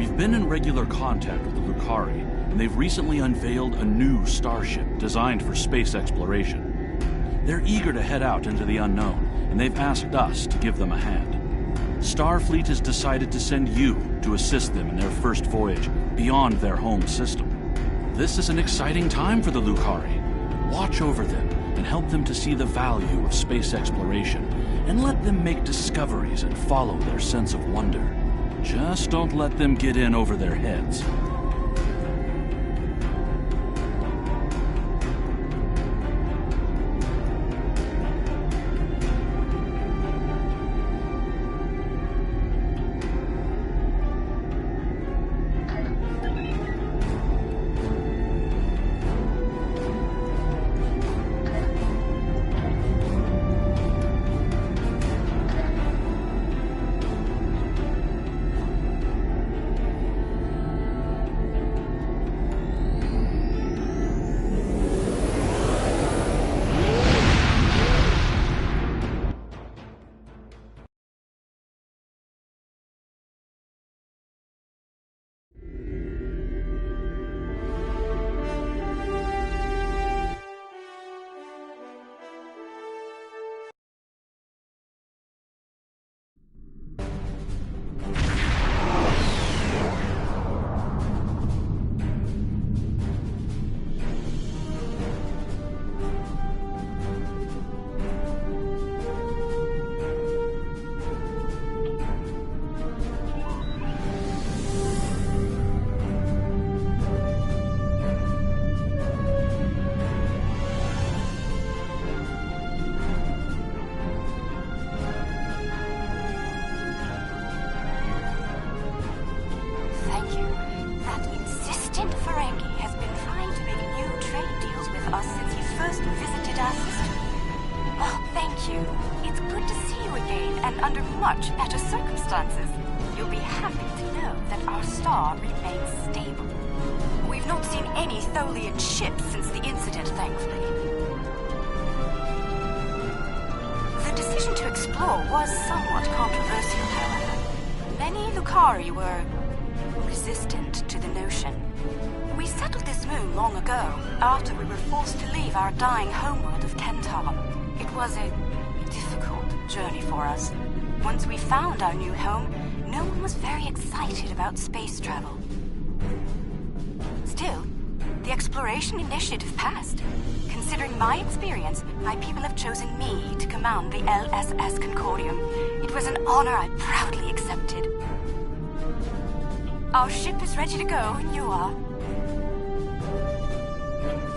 We've been in regular contact with the Lukari, and they've recently unveiled a new starship designed for space exploration. They're eager to head out into the unknown, and they've asked us to give them a hand. Starfleet has decided to send you to assist them in their first voyage beyond their home system. This is an exciting time for the Lukari. Watch over them and help them to see the value of space exploration, and let them make discoveries and follow their sense of wonder. Just don't let them get in over their heads. Under much better circumstances, you'll be happy to know that our star remains stable. We've not seen any Tholian ships since the incident, thankfully. The decision to explore was somewhat controversial, however. Many Lukari were resistant to the notion. We settled this moon long ago, after we were forced to leave our dying homeworld of Kentar. It was a difficult journey for us. Once we found our new home, no one was very excited about space travel. Still, the exploration initiative passed. Considering my experience, my people have chosen me to command the LSS Concordium. It was an honor I proudly accepted. Our ship is ready to go, and you are.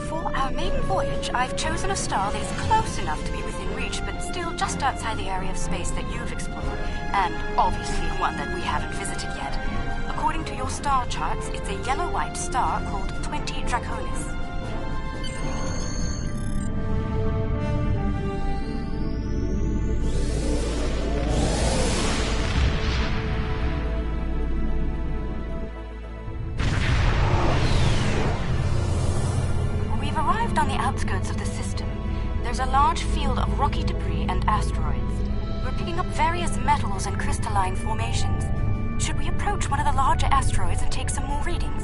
For our maiden voyage, I've chosen a star that is close enough to be within reach, but still just outside the area of space that you've explored, and obviously one that we haven't visited yet. According to your star charts, it's a yellow-white star called 20 Draconis. We've arrived on the outskirts of the system. There's a large field of rocky debris and asteroids. We're picking up various metals and crystalline formations. Should we approach one of the larger asteroids and take some more readings?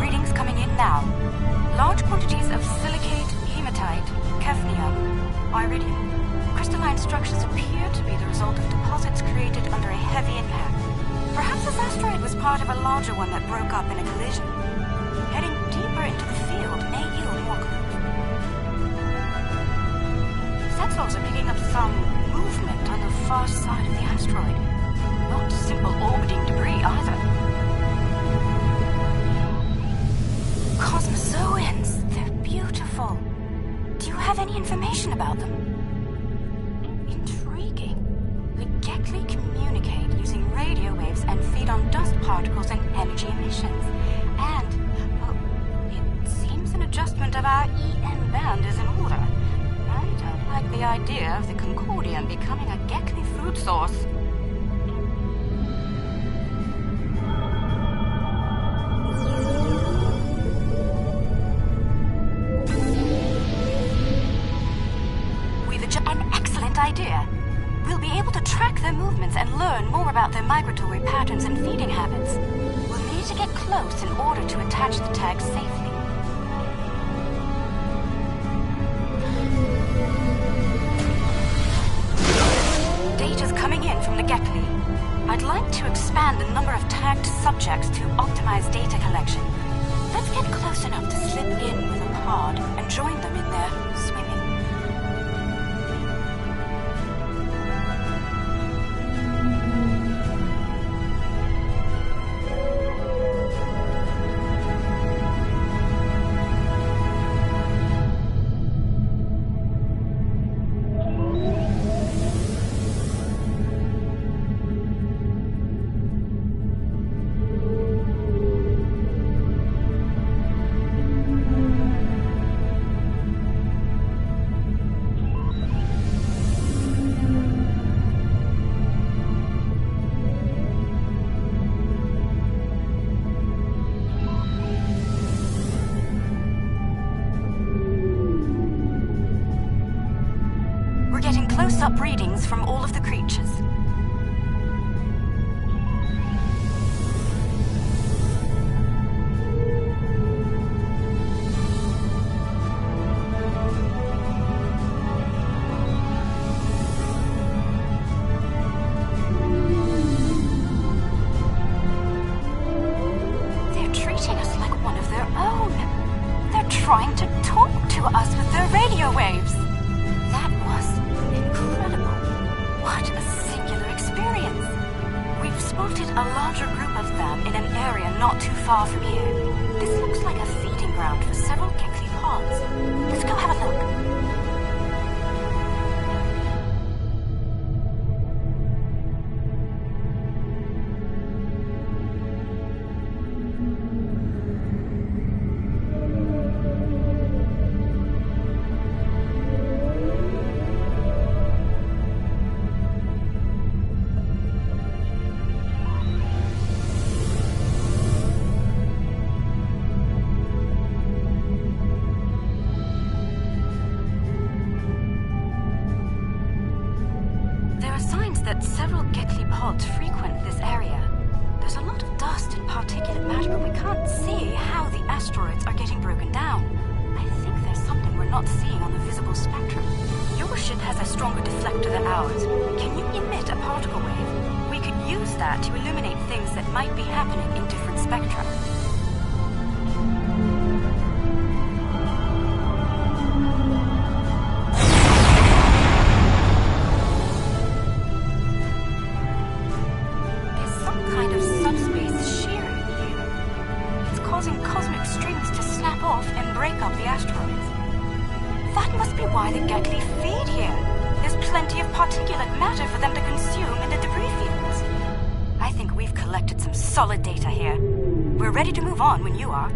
Readings coming in now. Large quantities of silicate, hematite, cadmium, iridium. Crystalline structures appear to be the result of deposits created under a heavy impact. Perhaps this asteroid was part of a larger one that broke up in a collision. Heading deeper into the field may yield more clues. Sensors are picking up some movement on the far side of the asteroid. Not simple orbiting debris either. Cosmozoans! They're beautiful. Do you have any information about them? Intriguing. The Gekli communicate using radio waves and feed on dust particles and energy emissions. And, well, it seems an adjustment of our EN band is in order. I don't like the idea of the Concordium becoming a Gekli food source. migratory patterns and feeding habits. We'll need to get close in order to attach the tags safely. Data's coming in from the Gekli. I'd like to expand the number of tagged subjects to optimize data collection. Let's get close enough to slip in with a pod and join them in their swimming. Close-up readings from all of the creatures. They're treating us like one of their own. They're trying to talk to us with their radio waves. That was incredible. What a singular experience. We've spotted a larger group of them in an area not too far from here. This looks like a feeding ground for several Gekli pods. Let's go have a look. That several Gekli pods frequent this area. There's a lot of dust and particulate matter, but we can't see how the asteroids are getting broken down. I think there's something we're not seeing on the visible spectrum. Your ship has a stronger deflector than ours. Can you emit a particle wave? We could use that to illuminate things that might be happening in different spectra. Why the Gekli feed here? There's plenty of particulate matter for them to consume in the debris fields. I think we've collected some solid data here. We're ready to move on when you are.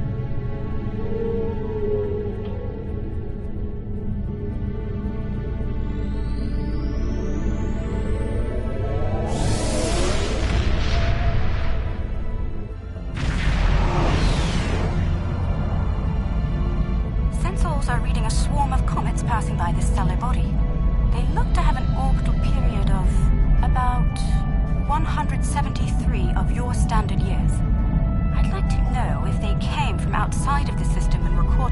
Are reading a swarm of comets passing by this stellar body. They look to have an orbital period of about 173 of your standard years. I'd like to know if they came from outside of the system and recorded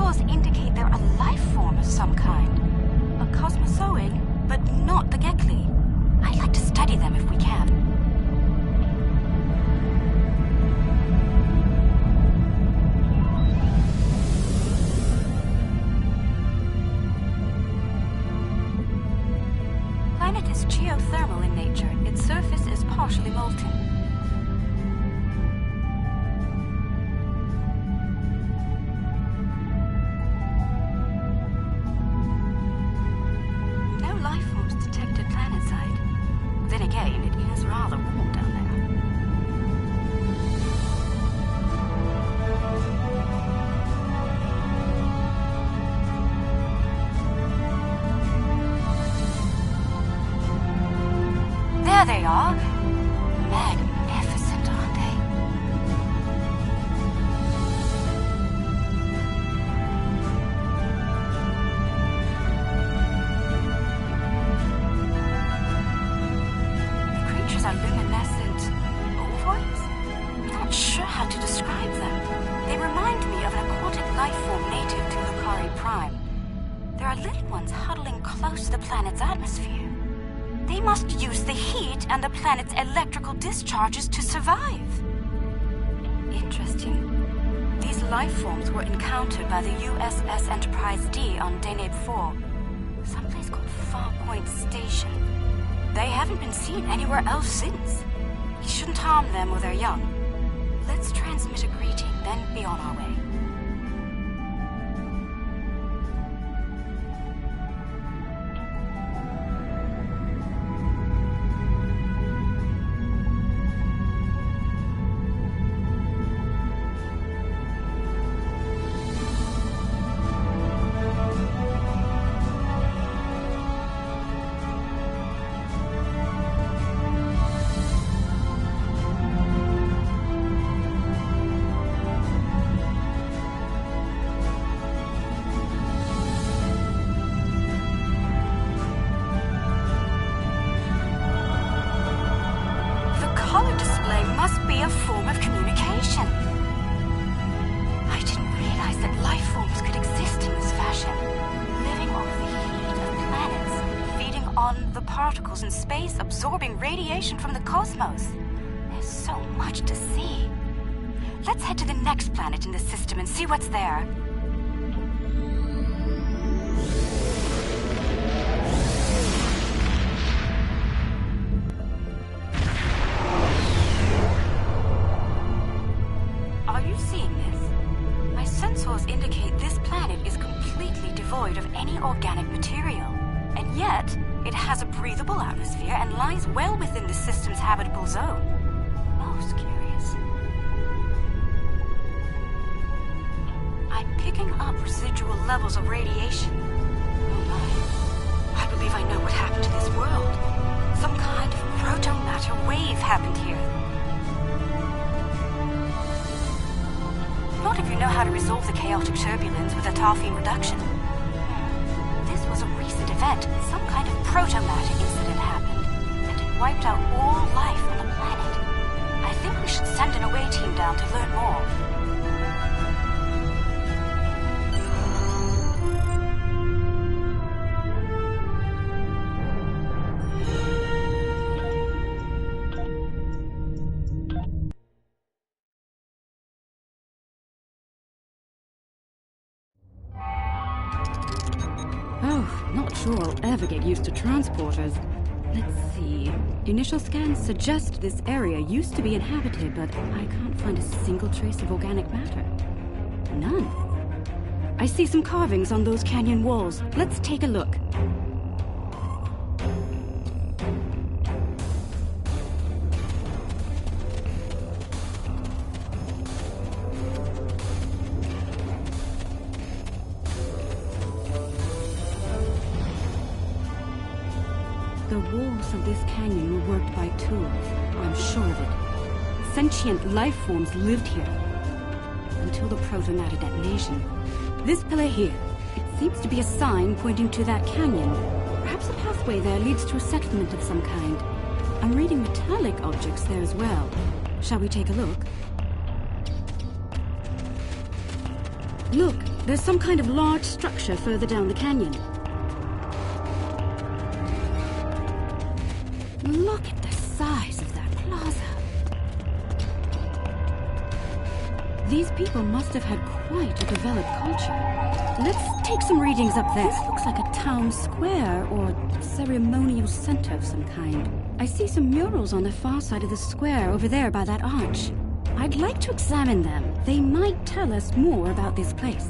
sensors indicate they're a life form of some kind. A cosmozoan, but not the Gekli. I'd like to study them if we can. Planet is geothermal in nature. Its surface is partially molten. No life forms detected planetside. Then again, it is rather warm down there. There they are. Magnificent, aren't they? The creatures are luminescent ovoids? I'm not sure how to describe them. They remind me of an aquatic life form native to Lukari Prime. There are little ones huddling close to the planet's atmosphere. They must use the heat and the planet's electrical discharges to survive. Interesting. These life forms were encountered by the USS Enterprise D on Deneb 4, someplace called Farpoint Station. They haven't been seen anywhere else since. We shouldn't harm them or their young. Let's transmit a greeting, then be on our way. Color display must be a form of communication. I didn't realize that life forms could exist in this fashion, living off the heat of planets, feeding on the particles in space, absorbing radiation from the cosmos. There's so much to see. Let's head to the next planet in the system and see what's there. Indicate this planet is completely devoid of any organic material, and yet it has a breathable atmosphere and lies well within the system's habitable zone. Most curious. I'm picking up residual levels of radiation. Oh my. I believe I know what happened to this world. Some kind of proto-matter wave happened here. Not if you know how to resolve the chaotic turbulence with a Tarfine reduction. This was a recent event. Some kind of proto-matter incident happened, and it wiped out all life on the planet. I think we should send an away team down to learn more. Not sure I'll ever get used to transporters. Let's see. Initial scans suggest this area used to be inhabited, but I can't find a single trace of organic matter. None. I see some carvings on those canyon walls. Let's take a look. The walls of this canyon were worked by tools. I'm sure of it. Sentient life forms lived here until the proto-matter detonation. This pillar here, it seems to be a sign pointing to that canyon. Perhaps a pathway there leads to a settlement of some kind. I'm reading metallic objects there as well. Shall we take a look? Look, There's some kind of large structure further down the canyon. Look at the size of that plaza. These people must have had quite a developed culture. Let's take some readings up there. This looks like a town square or ceremonial center of some kind. I see some murals on the far side of the square over there by that arch. I'd like to examine them. They might tell us more about this place.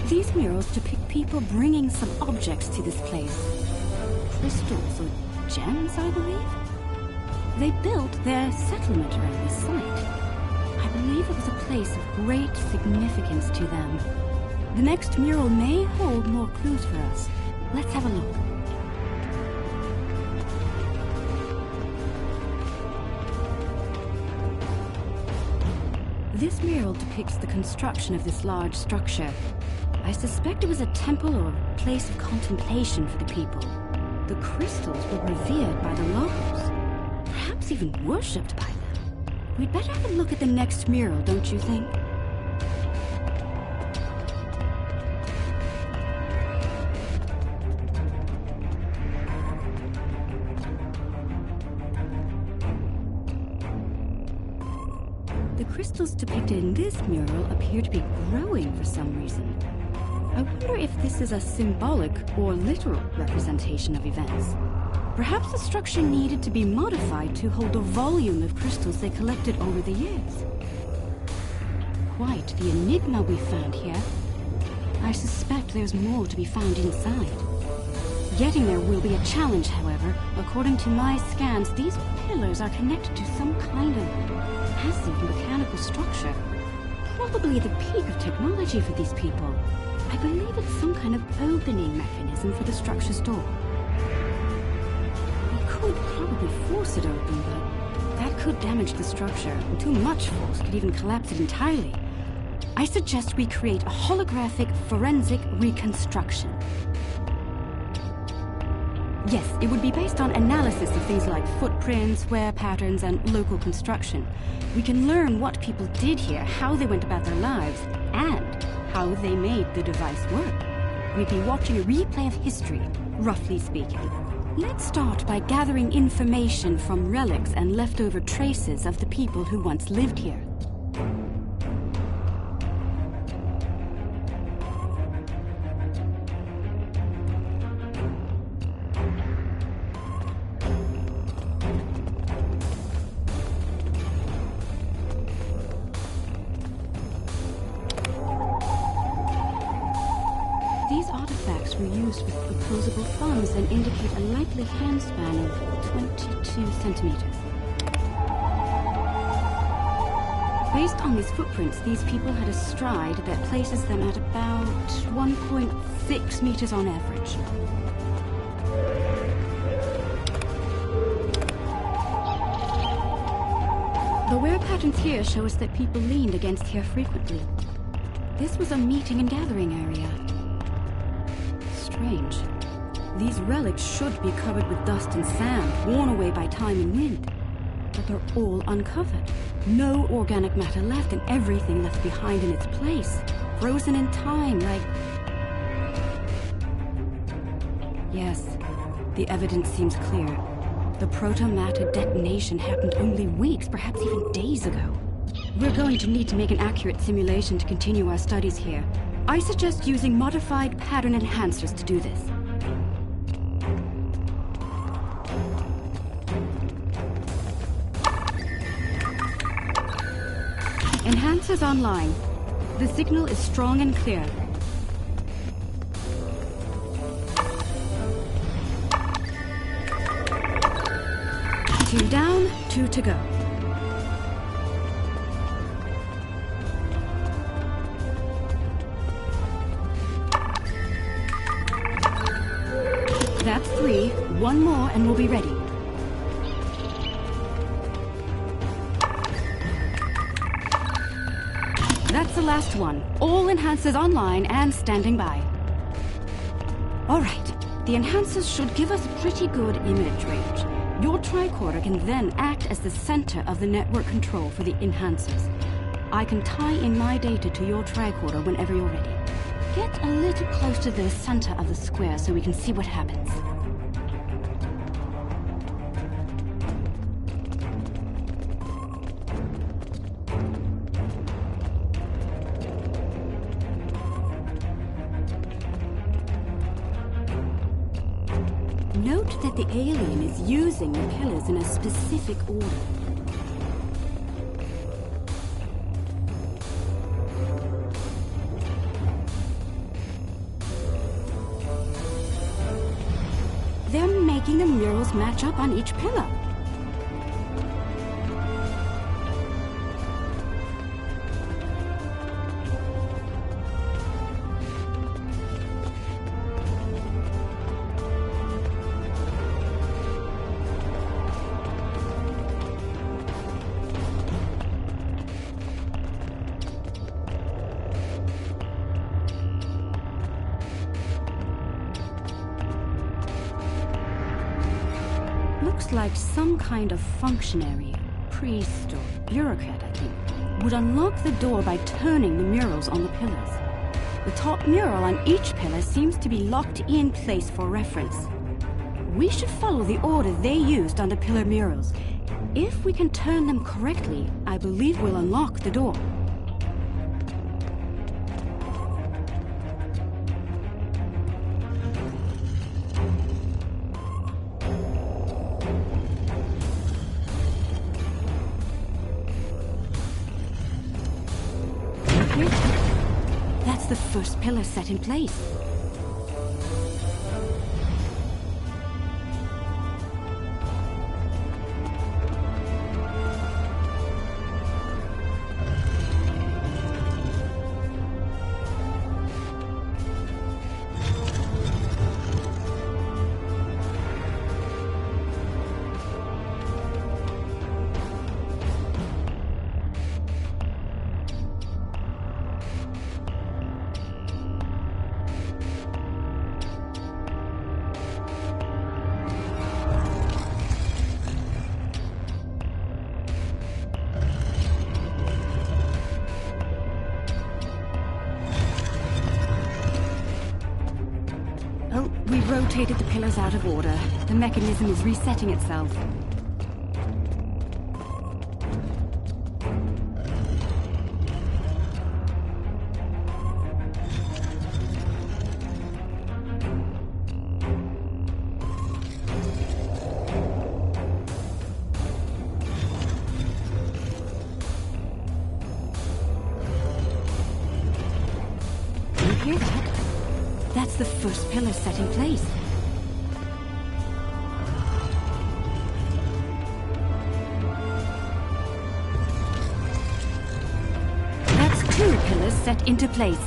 These murals depict people bringing some objects to this place. Crystals or gems, I believe? They built their settlement around this site. I believe it was a place of great significance to them. The next mural may hold more clues for us. Let's have a look. This mural depicts the construction of this large structure. I suspect it was a temple or place of contemplation for the people. The crystals were revered by the locals, perhaps even worshipped by them. We'd better have a look at the next mural, don't you think? The crystals depicted in this mural appear to be growing for some reason. I wonder if this is a symbolic or literal representation of events. Perhaps the structure needed to be modified to hold the volume of crystals they collected over the years. Quite the enigma we found here. I suspect there's more to be found inside. Getting there will be a challenge, however. According to my scans, these pillars are connected to some kind of passive mechanical structure. Probably the peak of technology for these people. I believe it's some kind of opening mechanism for the structure's door. We could probably force it open, but that could damage the structure, and too much force could even collapse it entirely. I suggest we create a holographic forensic reconstruction. Yes, it would be based on analysis of things like footprints, wear patterns, and local construction. We can learn what people did here, how they went about their lives, and how they made the device work. We'd be watching a replay of history, roughly speaking. Let's start by gathering information from relics and leftover traces of the people who once lived here. These artifacts were used with opposable thumbs and indicate a likely handspan of 22 centimeters. Based on these footprints, these people had a stride that places them at about 1.6 meters on average. The wear patterns here show us that people leaned against here frequently. This was a meeting and gathering area. Strange. These relics should be covered with dust and sand, worn away by time and wind. But they're all uncovered. No organic matter left, and everything left behind in its place. Frozen in time, like... Yes, the evidence seems clear. The proto-matter detonation happened only weeks, perhaps even days ago. We're going to need to make an accurate simulation to continue our studies here. I suggest using modified pattern enhancers to do this. Enhancers online. The signal is strong and clear. Two down, 2 to go. That's 3. 1 more and we'll be ready. That's the last one. All enhancers online and standing by. All right. The enhancers should give us pretty good image range. Your tricorder can then act as the center of the network control for the enhancers. I can tie in my data to your tricorder whenever you're ready. Get a little close to the center of the square so we can see what happens. Note that the alien is using the pillars in a specific order. They're making the murals match up on each pillar. Looks like some kind of functionary, priest or bureaucrat, I think, would unlock the door by turning the murals on the pillars. The top mural on each pillar seems to be locked in place for reference. We should follow the order they used on the pillar murals. If we can turn them correctly, I believe we'll unlock the door. That's the first pillar set in place. Oh, we rotated the pillars out of order. The mechanism is resetting itself. Do you hear that? That's the first pillar set in place. That's two pillars set into place.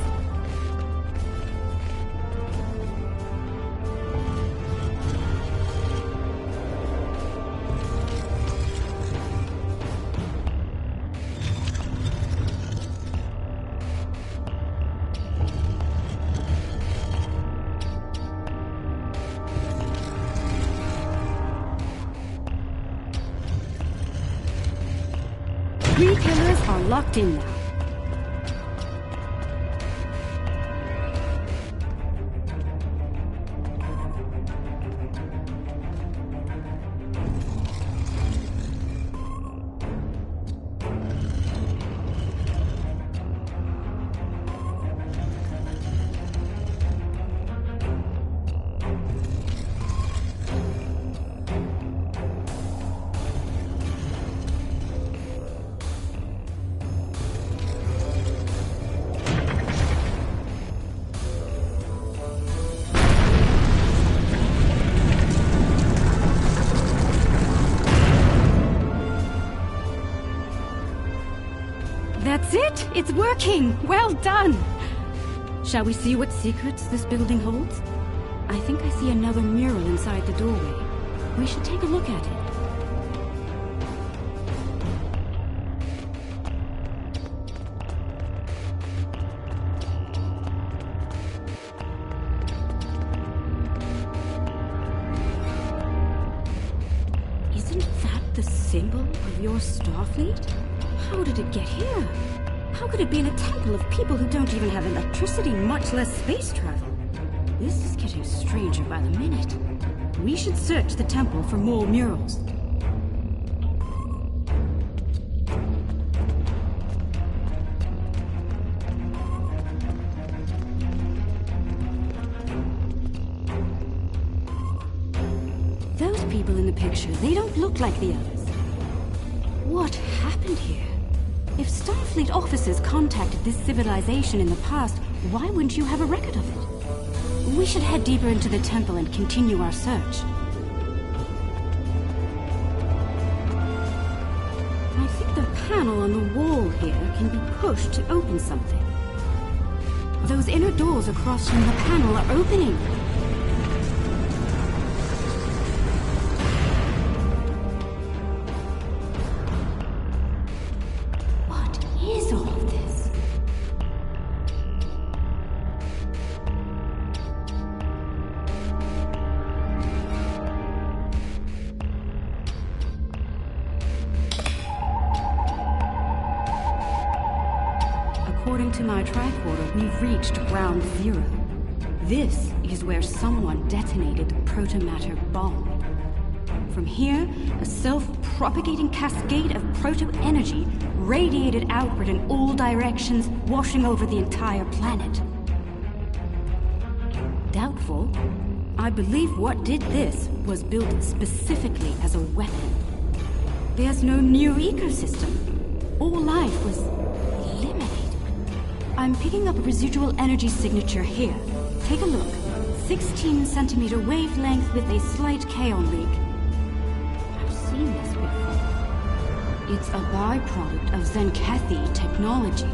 Three pillars are locked in now. That's it! It's working! Well done! Shall we see what secrets this building holds? I think I see another mural inside the doorway. We should take a look at it. symbol of your Starfleet? How did it get here? How could it be in a temple of people who don't even have electricity, much less space travel? This is getting stranger by the minute. We should search the temple for more murals. Those people in the picture, they don't look like the others. What happened here? If Starfleet officers contacted this civilization in the past, why wouldn't you have a record of it? We should head deeper into the temple and continue our search. I think the panel on the wall here can be pushed to open something. Those inner doors across from the panel are opening. According to my tricorder, we've reached ground zero. This is where someone detonated the protomatter bomb. From here, a self-propagating cascade of proto-energy radiated outward in all directions, washing over the entire planet. Doubtful. I believe what did this was built specifically as a weapon. There's no new ecosystem. All life was eliminated. I'm picking up a residual energy signature here. Take a look. 16-centimeter wavelength with a slight kaon leak. I've seen this before. It's a byproduct of Zenkethi technology.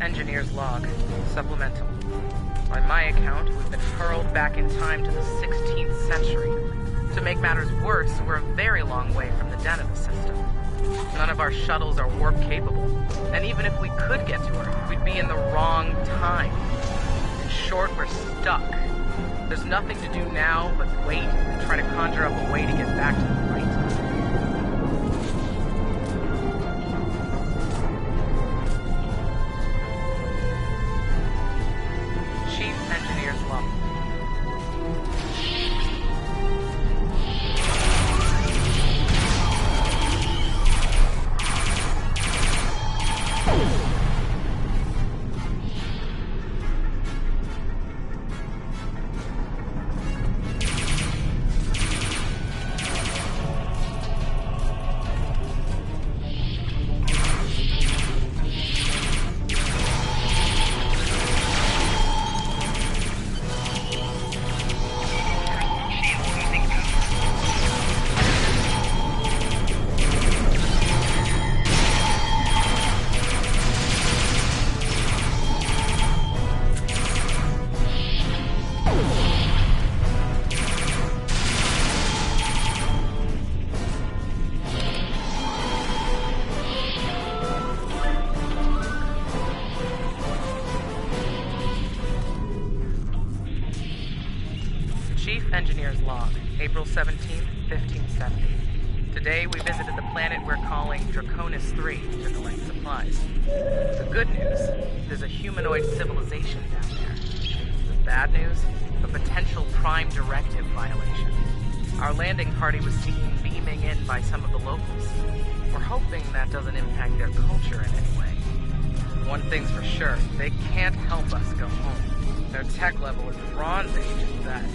Engineer's log. Supplemental. By my account, we've been hurled back in time to the 16th century. To make matters worse, we're a very long way from the den of the system. None of our shuttles are warp capable, and even if we could get to her, we'd be in the wrong time. In short, we're stuck. There's nothing to do now but wait and try to conjure up a way to get back to the right. Chief Engineer's Log. Chief Engineer's Log, April 17th, 1570. Today we visited the planet we're calling Draconis 3 to collect supplies. The good news, there's a humanoid civilization down there. The bad news, a potential Prime Directive violation. Our landing party was seen beaming in by some of the locals. We're hoping that doesn't impact their culture in any way. One thing's for sure, they can't help us go home. Their tech level is Bronze Age at best.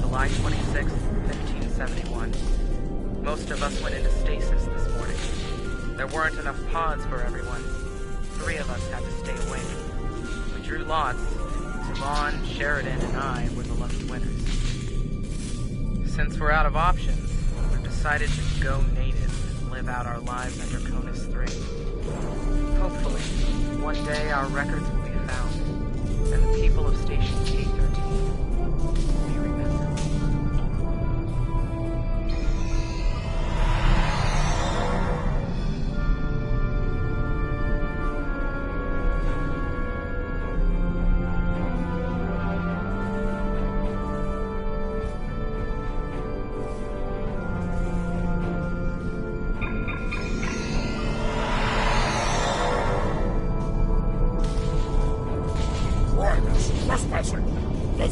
July 26, 1571. Most of us went into stasis this morning. There weren't enough pods for everyone. 3 of us had to stay awake. We drew lots. Savon, Sheridan, and I were the lucky winners. Since we're out of options, we've decided to go native and live out our lives under Conus 3. Hopefully, one day our records will be found, and the people of Station K-13 will be remembered. Trespassing! The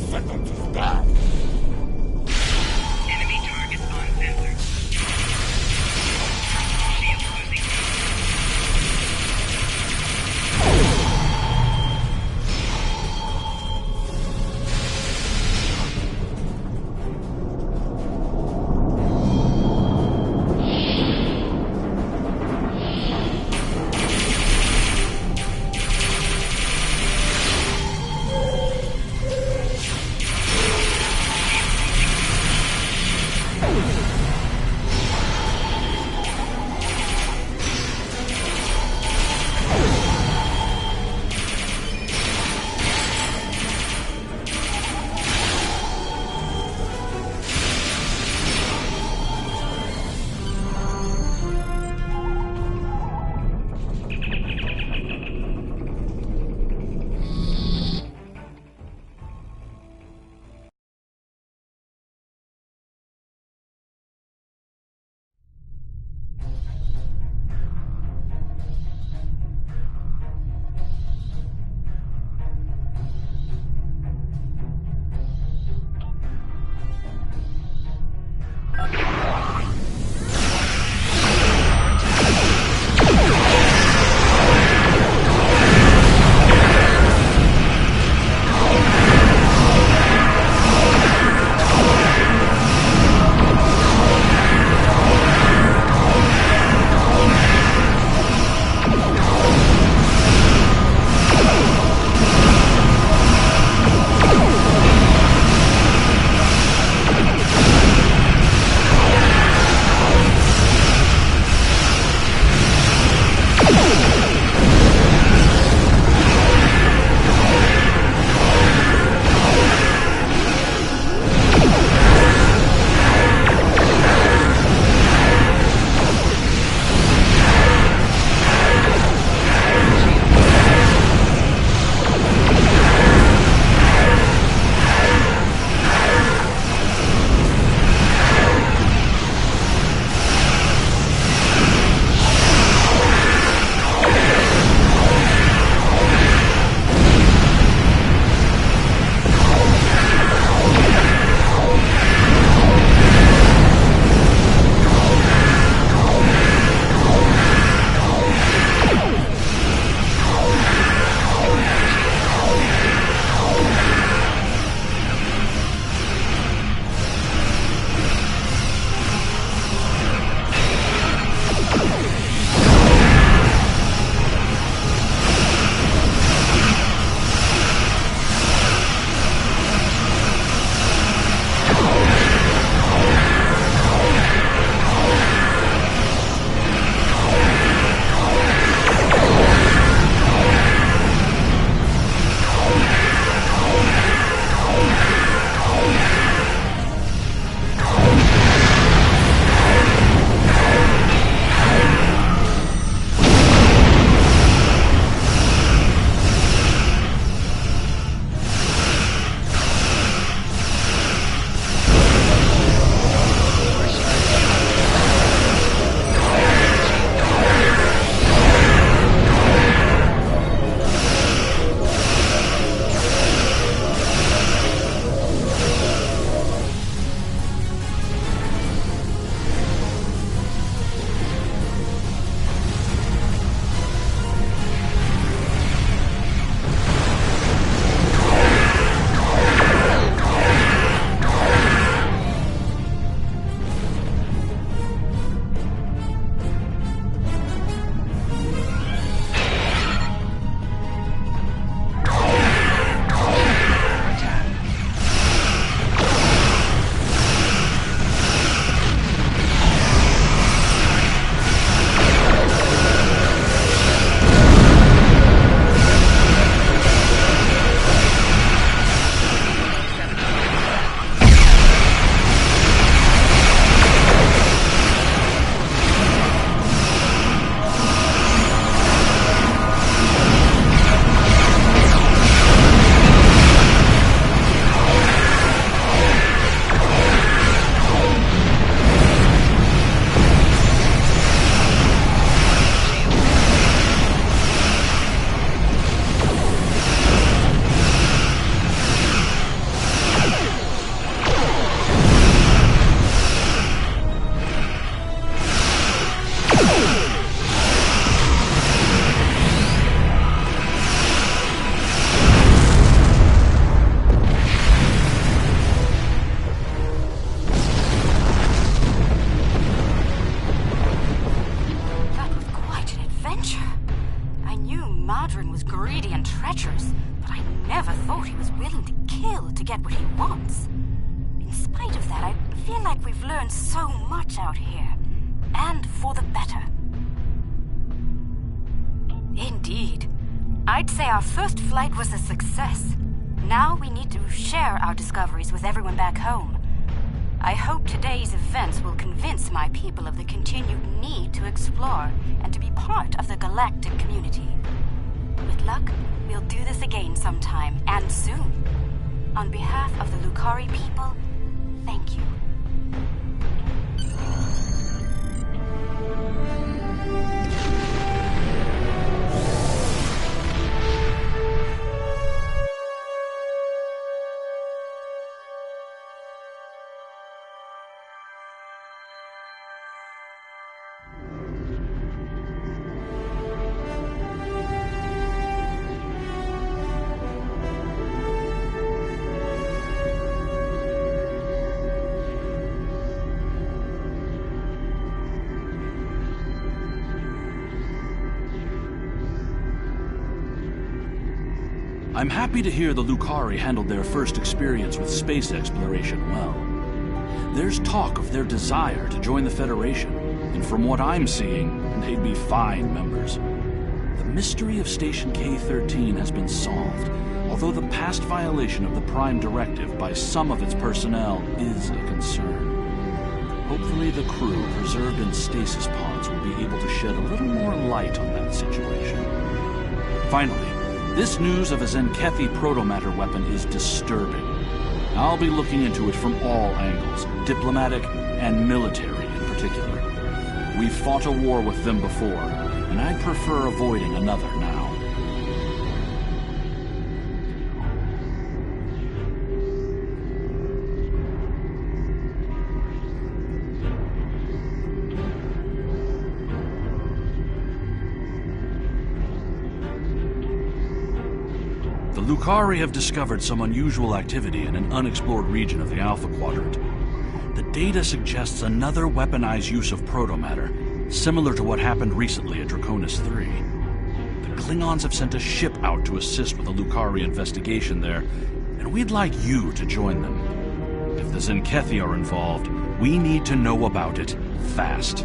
Out here, and for the better. Indeed. I'd say our first flight was a success. Now we need to share our discoveries with everyone back home. I hope today's events will convince my people of the continued need to explore and to be part of the galactic community. With luck, we'll do this again sometime, and soon. On behalf of the Lukari people, thank you. I'm happy to hear the Lukari handled their first experience with space exploration well. There's talk of their desire to join the Federation, And from what I'm seeing, they'd be fine members. The mystery of Station K-13 has been solved, although the past violation of the Prime Directive by some of its personnel is a concern. Hopefully the crew preserved in stasis pods will be able to shed a little more light on that situation. Finally, this news of a Zenkethi protomatter weapon is disturbing. I'll be looking into it from all angles, diplomatic and military in particular. We've fought a war with them before, and I'd prefer avoiding another now. The Lukari have discovered some unusual activity in an unexplored region of the Alpha Quadrant. The data suggests another weaponized use of protomatter, similar to what happened recently at Draconis 3. The Klingons have sent a ship out to assist with the Lukari investigation there, and we'd like you to join them. If the Zenkethi are involved, we need to know about it fast.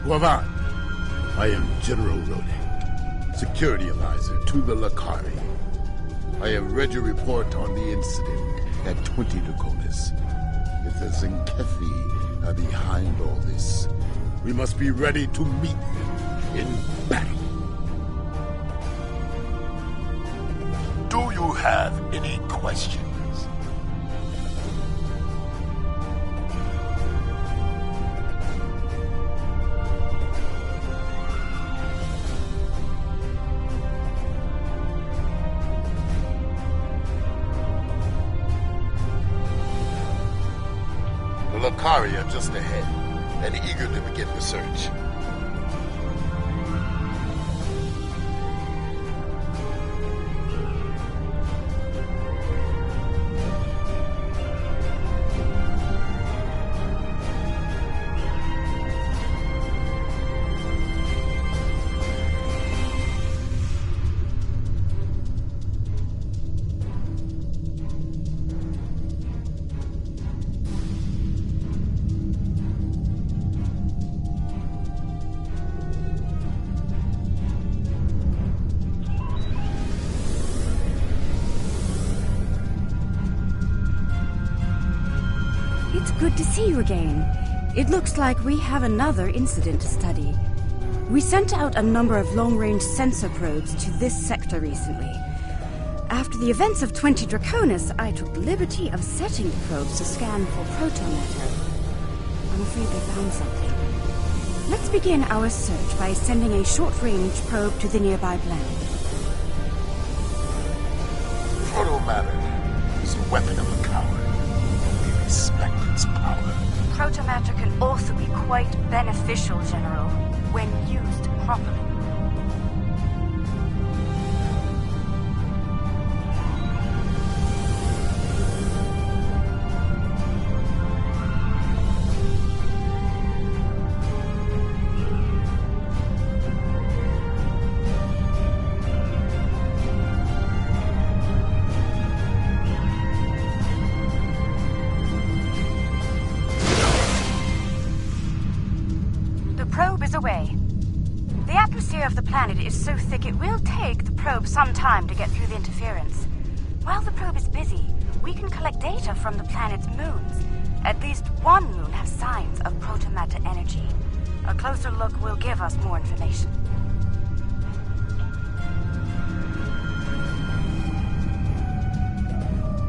Guavan, I am General Rodin, security advisor to the Lukari. I have read your report on the incident at 20 Draconis. If the Zenkethi are behind all this, we must be ready to meet them in battle. Do you have any questions? The Lukari are just ahead and eager to begin the search. It's good to see you again. It looks like we have another incident to study. We sent out a number of long-range sensor probes to this sector recently. After the events of 20 Draconis, I took the liberty of setting the probes to scan for protomatter. I'm afraid they found something. Let's begin our search by sending a short-range probe to the nearby planet. Protomatter is a weapon of a coward. We respect its power. Protomatter can also be quite beneficial, General, when used properly. underway. The atmosphere of the planet is so thick it will take the probe some time to get through the interference. While the probe is busy, we can collect data from the planet's moons. At least one moon has signs of protomatter energy. A closer look will give us more information.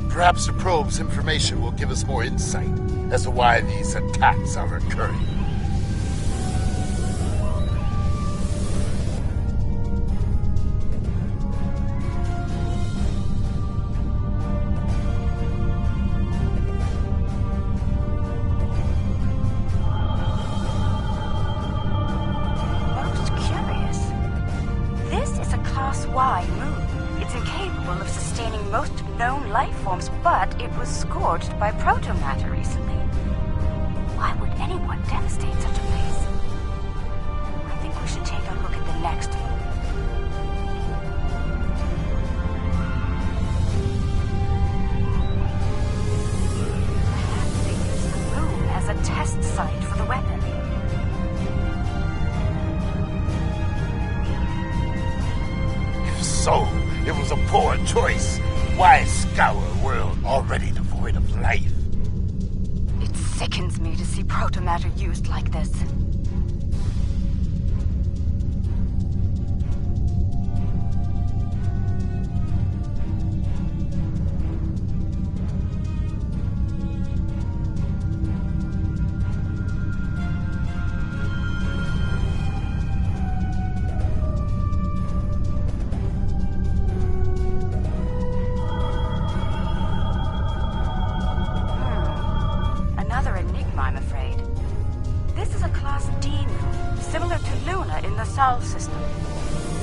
Perhaps the probe's information will give us more insight as to why these attacks are occurring. Most curious. This is a Class Y moon. It's incapable of sustaining most known life forms, but it was scorched by protomatter recently. Why would anyone devastate such a place? I think we should take a look at the next moon. Perhaps they used the moon as a test site for the weapon. If so, it was a poor choice. Why scour a world already devoid of life? It sickens me to see protomatter used like this. Another enigma, I'm afraid. This is a Class D moon, similar to Luna in the Sol system.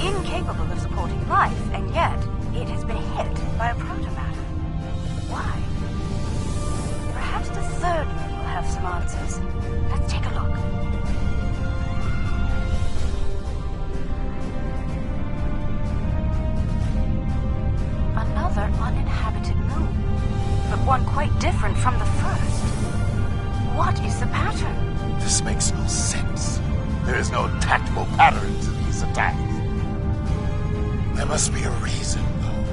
Incapable of supporting life, and yet it has been hit by a protomatter. Why? Perhaps the third moon will have some answers. Let's take a look. Another uninhabited moon, but one quite different from the first. What is the pattern? This makes no sense. There is no tactical pattern to these attacks. There must be a reason, though.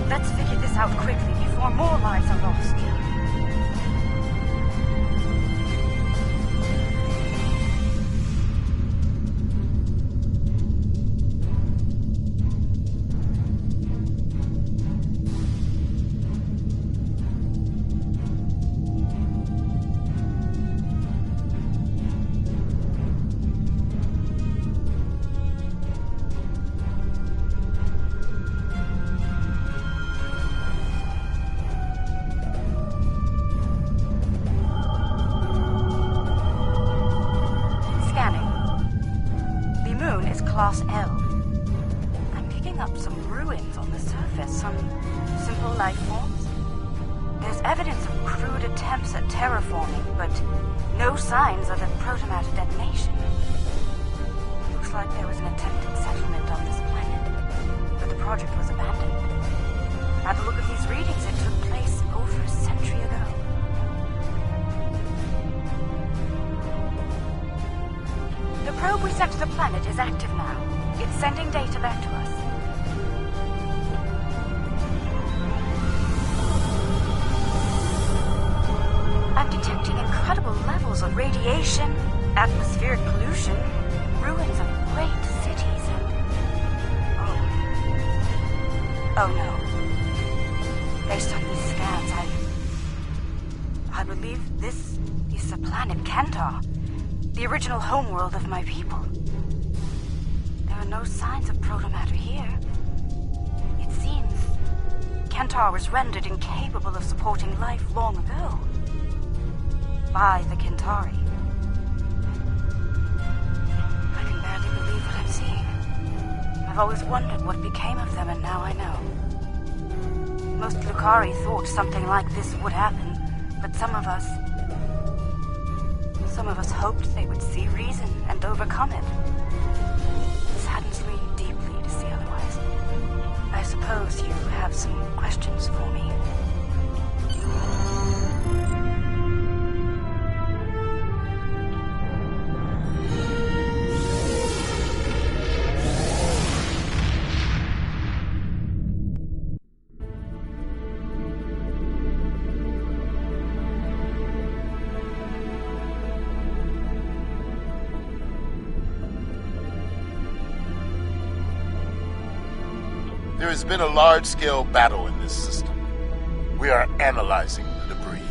Let's figure this out quickly before more lives are lost. Class L. I'm picking up some ruins on the surface, some simple life forms. There's evidence of crude attempts at terraforming, but no signs of a protomatter detonation. Looks like there was an attempted settlement on this planet, but the project was abandoned. By the look of these readings, it took place over a century ago. The probe we sent to the planet is active now. It's sending data back to us. I'm detecting incredible levels of radiation, atmospheric pollution, ruins of great cities, and... Oh no. Based on these scans, I believe this is the planet Kentar. The original homeworld of my people. There are no signs of protomatter here. It seems Kentar was rendered incapable of supporting life long ago. By the Kentari. I can barely believe what I'm seeing. I've always wondered what became of them, and now I know. Most Lukari thought something like this would happen, but some of us hoped they would see reason and overcome it. It saddens me deeply to see otherwise. I suppose you have some questions for me. There has been a large-scale battle in this system. We are analyzing the debris.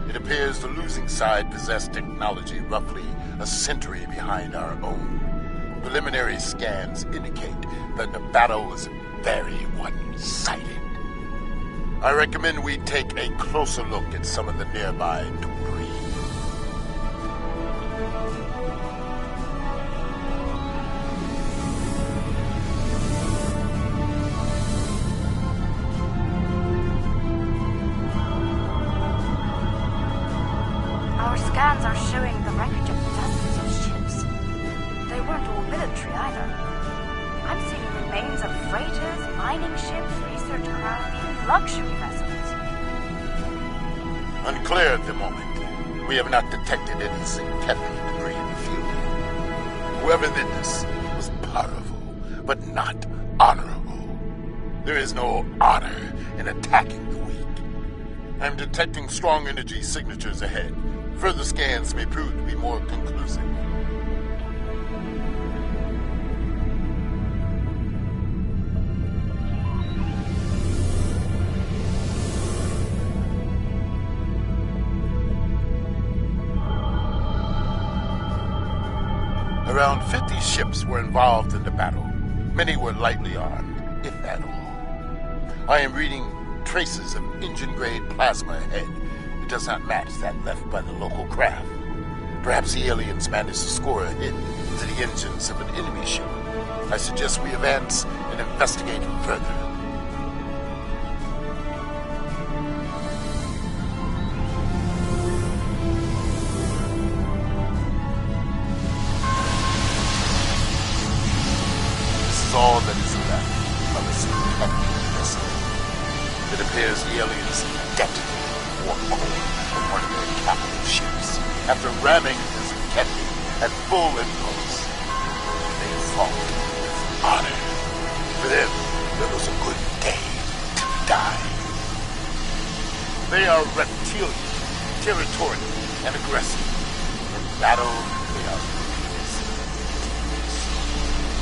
It appears the losing side possessed technology roughly a century behind our own. Preliminary scans indicate that the battle was very one-sided. I recommend we take a closer look at some of the nearby debris. Our scans are showing the wreckage of dozens of ships. They weren't all military either. I'm seeing remains of freighters, mining ships, research craft, even luxury vessels. Unclear at the moment. We have not detected any synthetic debris in the field yet. Whoever did this was powerful, but not honorable. There is no honor in attacking the weak. I'm detecting strong energy signatures ahead. Further scans may prove to be more conclusive. Around 50 ships were involved in the battle. Many were lightly armed, if at all. I am reading traces of engine-grade plasma ahead. It does not match that left by the local craft. Perhaps the aliens managed to score a hit to the engines of an enemy ship. I suggest we advance and investigate further. This is all that is left of a synthetic vessel. It appears the aliens detonated war coal from one of their capital ships. After ramming this Kenny at full impulse, they fought with honor. For them, it was a good day to die. They are reptilian, territorial, and aggressive. In battle, they are ruthless.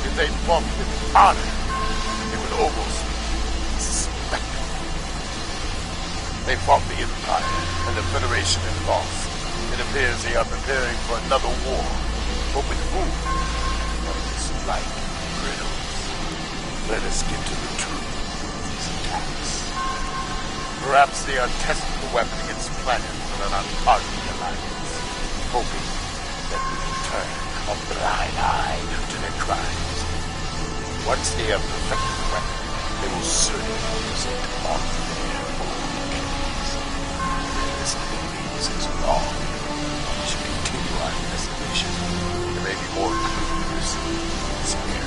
If they fought with honor, it would almost be spectacle. They fought the Empire, and the Federation is lost. It appears they are preparing for another war, but with whom? It's like riddles. Let us get to the truth of these attacks. Perhaps they are testing the weapon against planets that are not part of the Alliance, hoping that we will turn a blind eye to their crimes. Once they have perfected the weapon, they will certainly use it on their own enemies. This enemies is wrong. We should continue our investigation. There may be more clues in this area.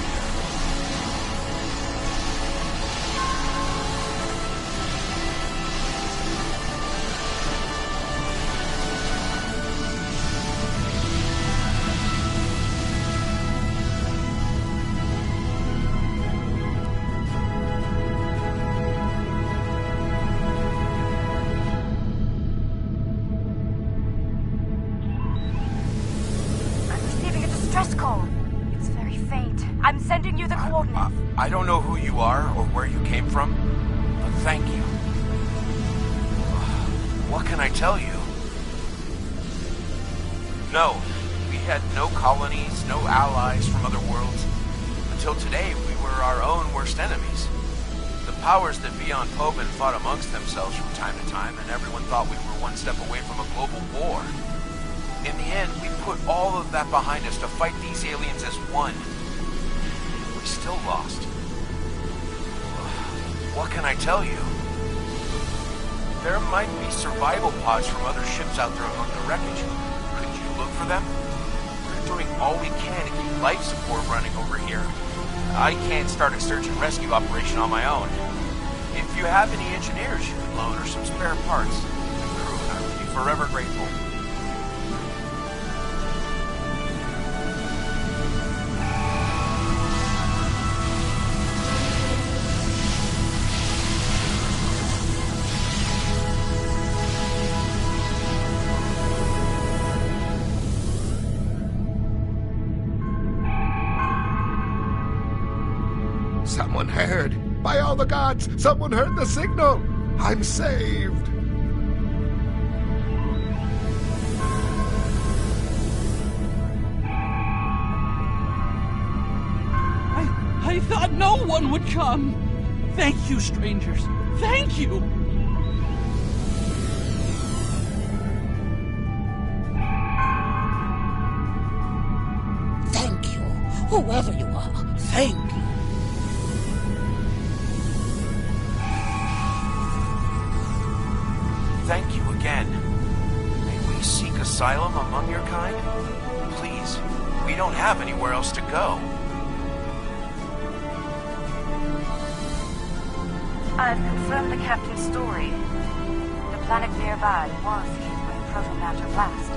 I don't know who you are or where you came from, but thank you. What can I tell you? No, we had no colonies, no allies from other worlds. Until today, we were our own worst enemies. The powers that be on Pobin fought amongst themselves from time to time, and everyone thought we were one step away from a global war. In the end, we put all of that behind us to fight these aliens as one. We still lost. What can I tell you? There might be survival pods from other ships out there among the wreckage. Could you look for them? We're doing all we can to keep life support running over here. I can't start a search and rescue operation on my own. If you have any engineers you could loan or some spare parts, the crew and I would be forever grateful. Someone heard. By all all the gods! Someone heard the signal! I'm saved! I thought no one would come! Thank you, strangers. Thank you! Thank you, whoever you are. Thank you. Thank you again. May we seek asylum among your kind? Please, we don't have anywhere else to go. I've confirmed the captain's story. The planet nearby was hit by a proto-matter blast.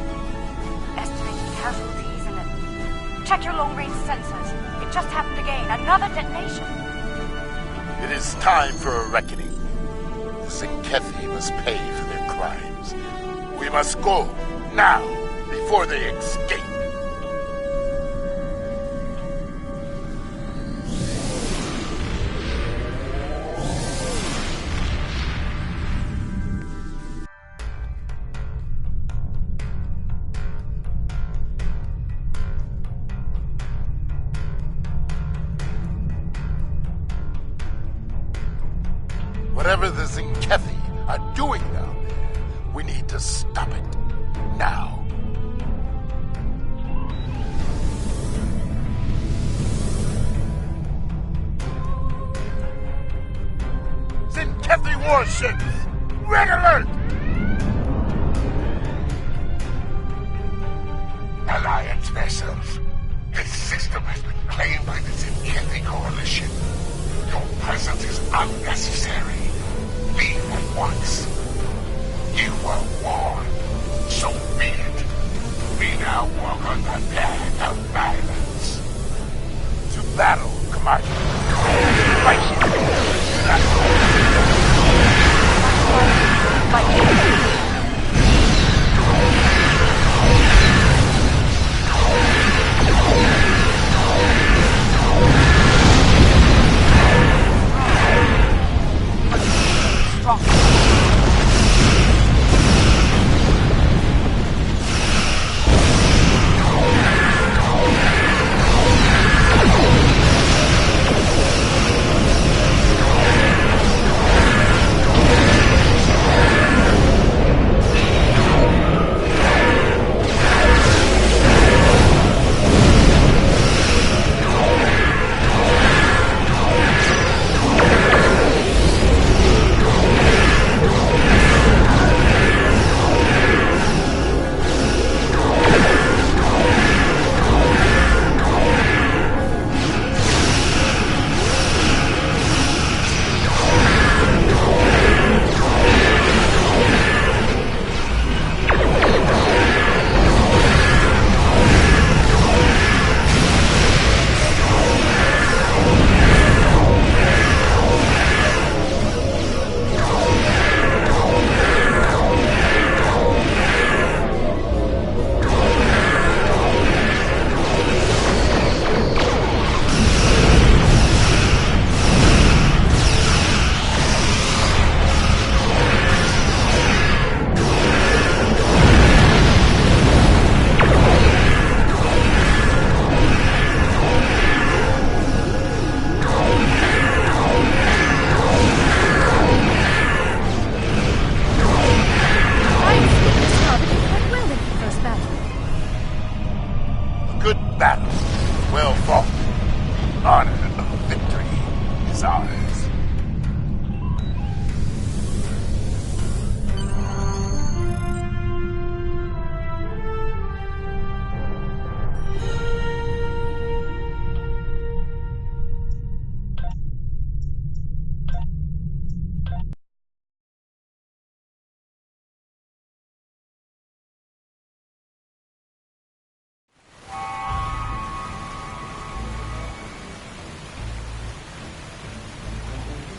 Estimated casualties and... Check your long-range sensors. It just happened again. Another detonation. It is time for a reckoning. The Zinkethi must pay for their crimes. We must go, now, before they escape. Whatever the Zinkethi are doing down there, we need to stop it. Now. Zinkethi warships! Red alert! Alliance vessels. This system has been claimed by the Zinkethi Coalition. Your presence is unnecessary. Leave at once. You were warned. So be it. We now walk on the path of violence. To battle, Commander.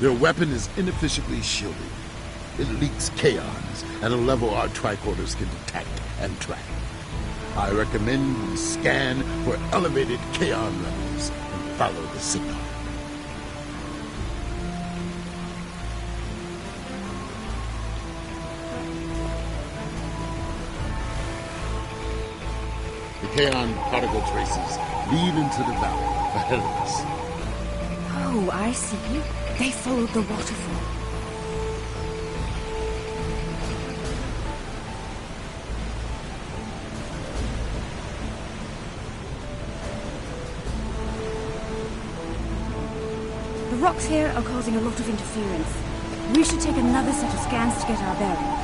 Their weapon is inefficiently shielded. It leaks kaons at a level our tricorders can detect and track. I recommend we scan for elevated kaon levels and follow the signal. Kaon particle traces lead into the valley ahead of us. Oh, I see. They followed the waterfall. The rocks here are causing a lot of interference. We should take another set of scans to get our bearings.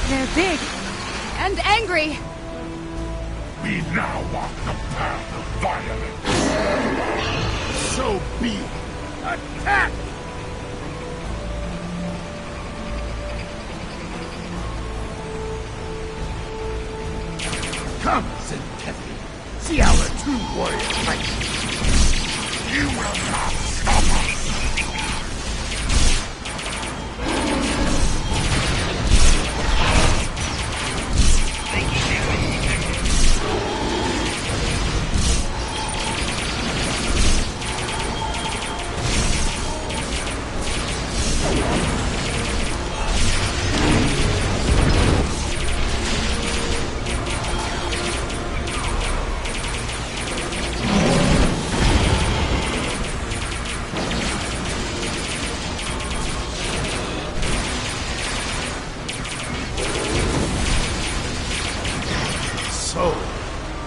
They're big and angry. We now walk the path of violence. So be it. Attack! Come, Zenkethi. See our true warrior fight. You will not stop us. So,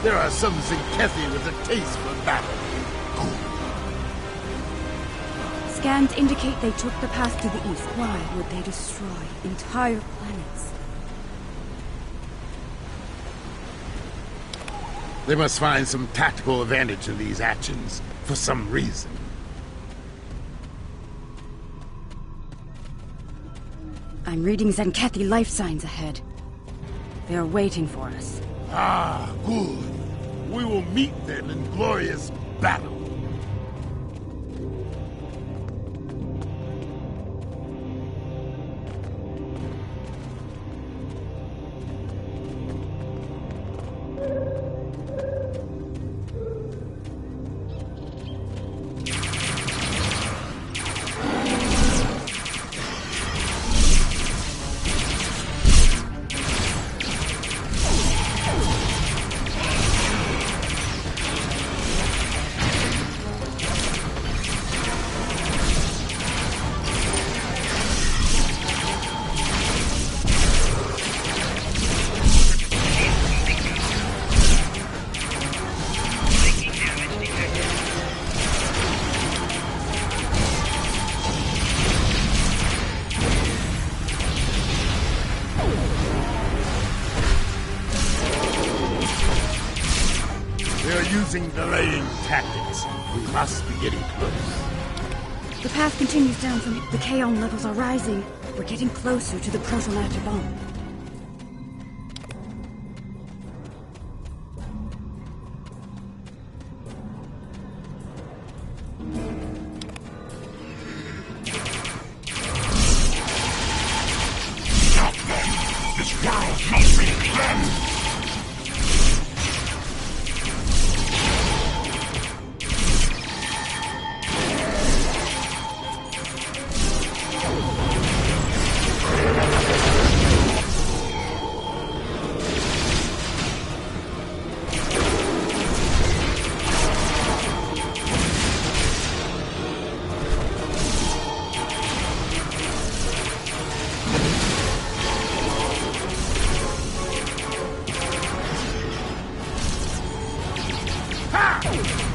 there are some Zenkethi with a taste for battle. Scans indicate they took the path to the east. Why would they destroy entire planets? They must find some tactical advantage in these actions, for some reason. I'm reading Zenkethi life signs ahead. They are waiting for us. Ah, good. We will meet them in glorious battle. They're using delaying tactics. We must be getting close. The path continues down from it. The Kaon levels are rising. We're getting closer to the proto-matter bomb. Stop them! This world must be cleansed!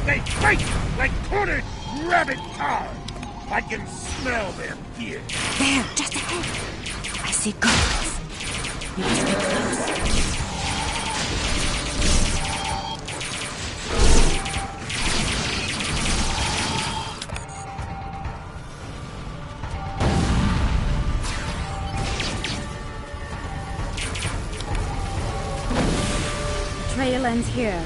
They fight like cornered rabbit tar. I can smell their fear. There, just ahead. I see guards. We must get close. trail ends here.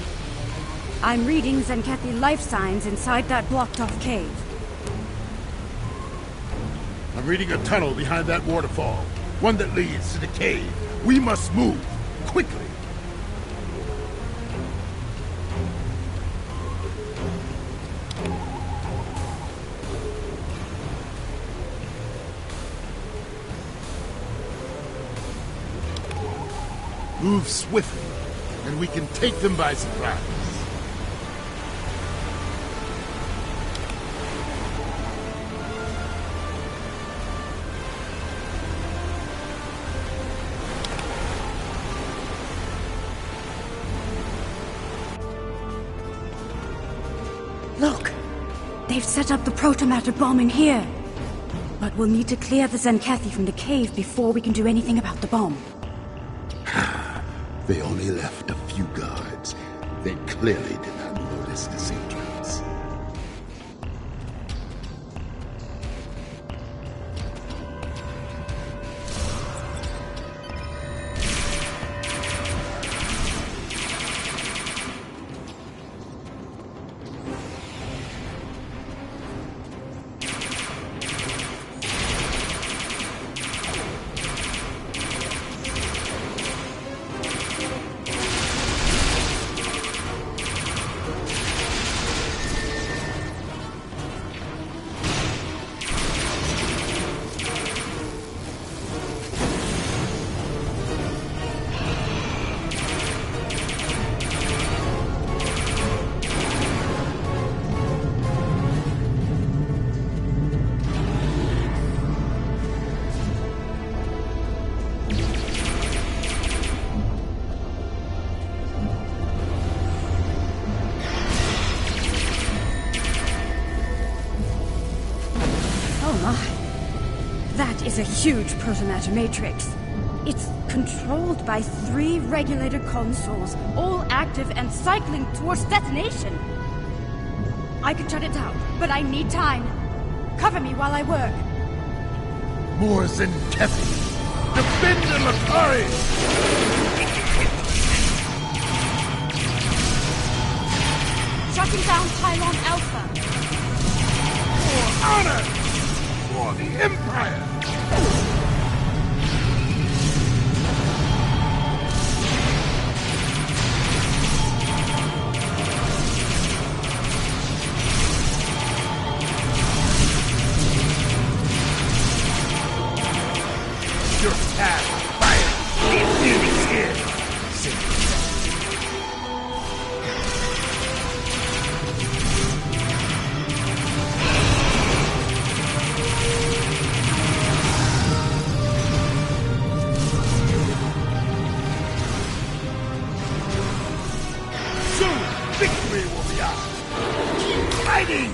I'm reading Zenkethy life signs inside that blocked-off cave. I'm reading a tunnel behind that waterfall. One that leads to the cave. We must move. Quickly. Move swiftly, and we can take them by surprise. Look! They've set up the protomatter bomb in here. But we'll need to clear the Zenkethy from the cave before we can do anything about the bomb. They only left a few guards. They clearly did not notice this entrance. Is a huge protomatter matrix. It's controlled by 3 regulator consoles, all active and cycling towards detonation. I could shut it down, but I need time. Cover me while I work. More Zenkethy! Defend the Lukari! Shutting down Pylon Alpha. For honor! For the Empire! Your path, fire, is here! Victory will be ours! Keep fighting!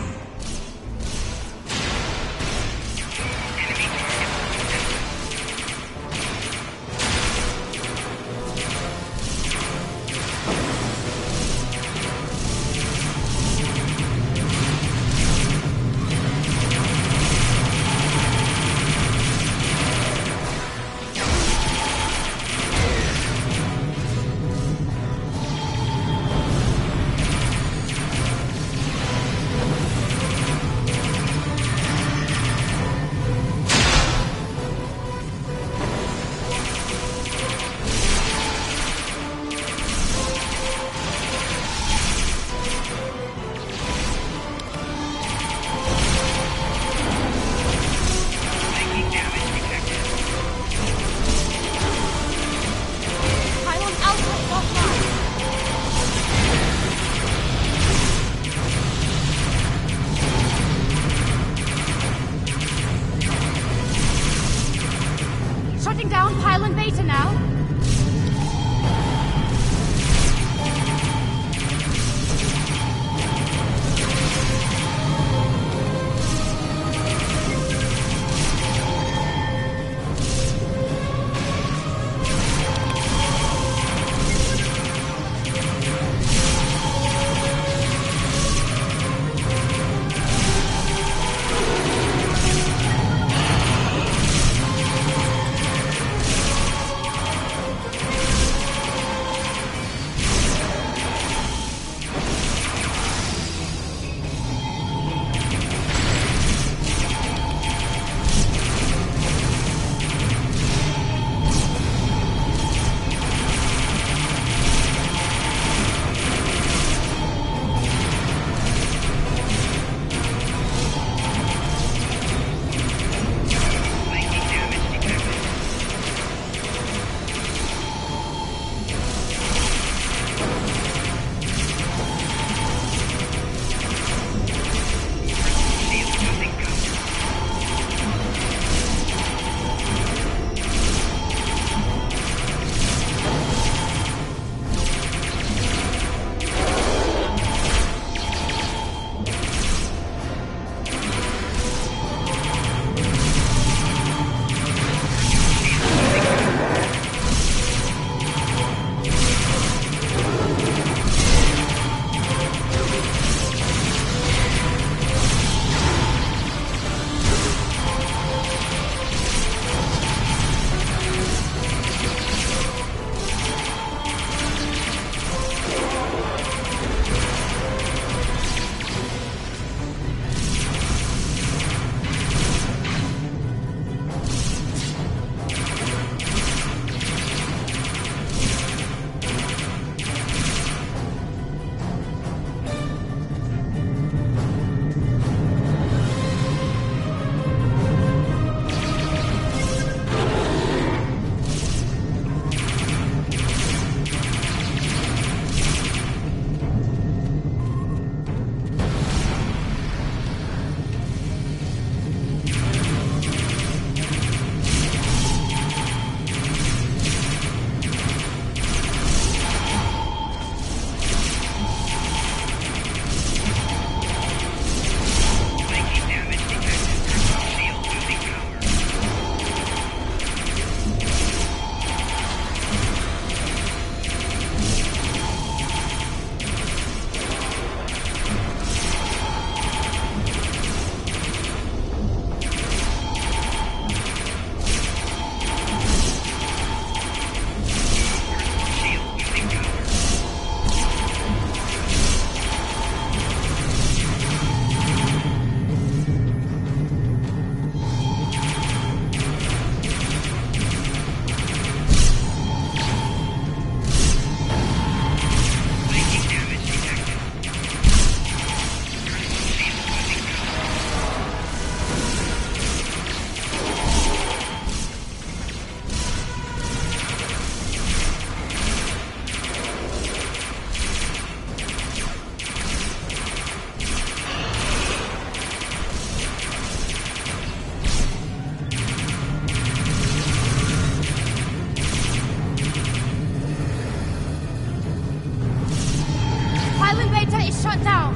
is shut down!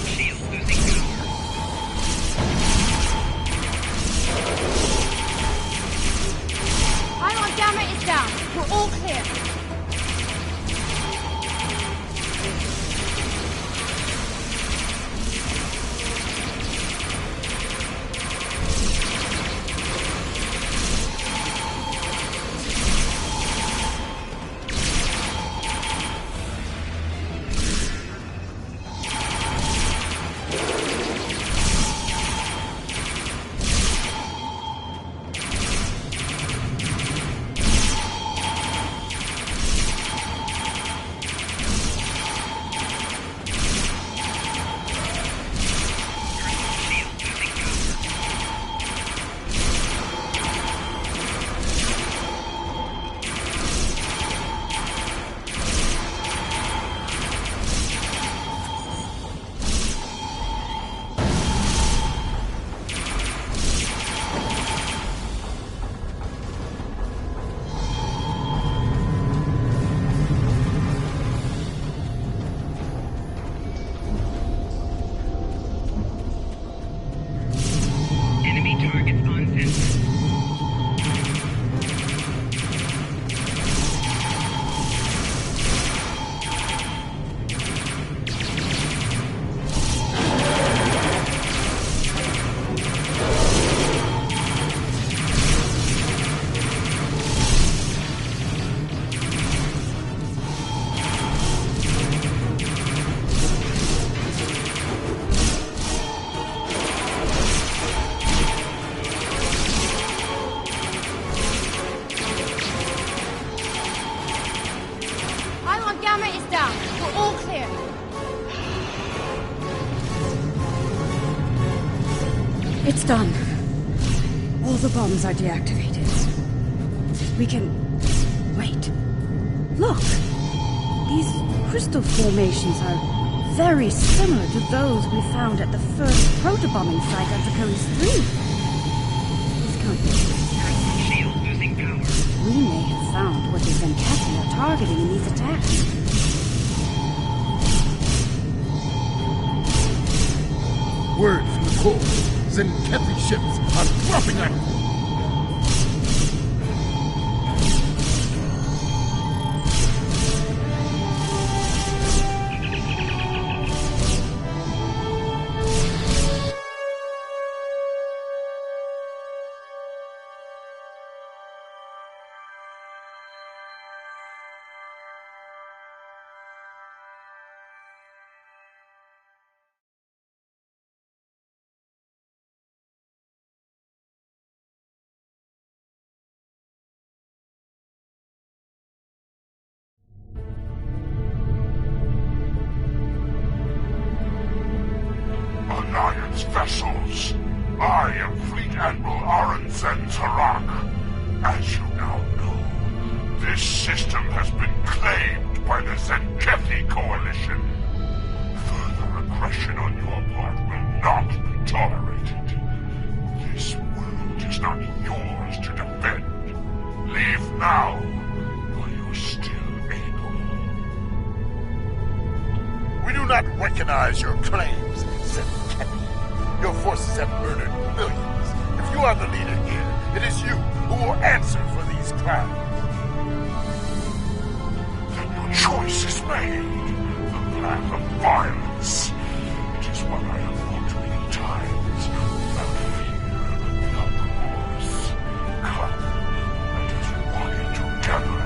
Shield losing power. Pylon gamma is down. We're all clear. It's done. All the bombs are deactivated. We can... wait. Look! These crystal formations are very similar to those we found at the first proto-bombing site at Lukari's 3. This can't be true. Shield losing power. We may have found what the Zenkethi are targeting in these attacks. Word from the core. Zenkethi ships are dropping out. Alliance vessels. I am Fleet Admiral Arenzen Tarak. As you now know, this system has been claimed by the Zenkethi Coalition. Further aggression on your part will not be tolerated. This world is not yours to defend. Leave now, while you're still able. We do not recognize your claims, Zenkethi. Your forces have murdered millions. If you are the leader here, it is you who will answer for these crimes. Then your choice is made. The path of violence. It is what I have walked many times. Without fear, without remorse. Come, let us walk it together.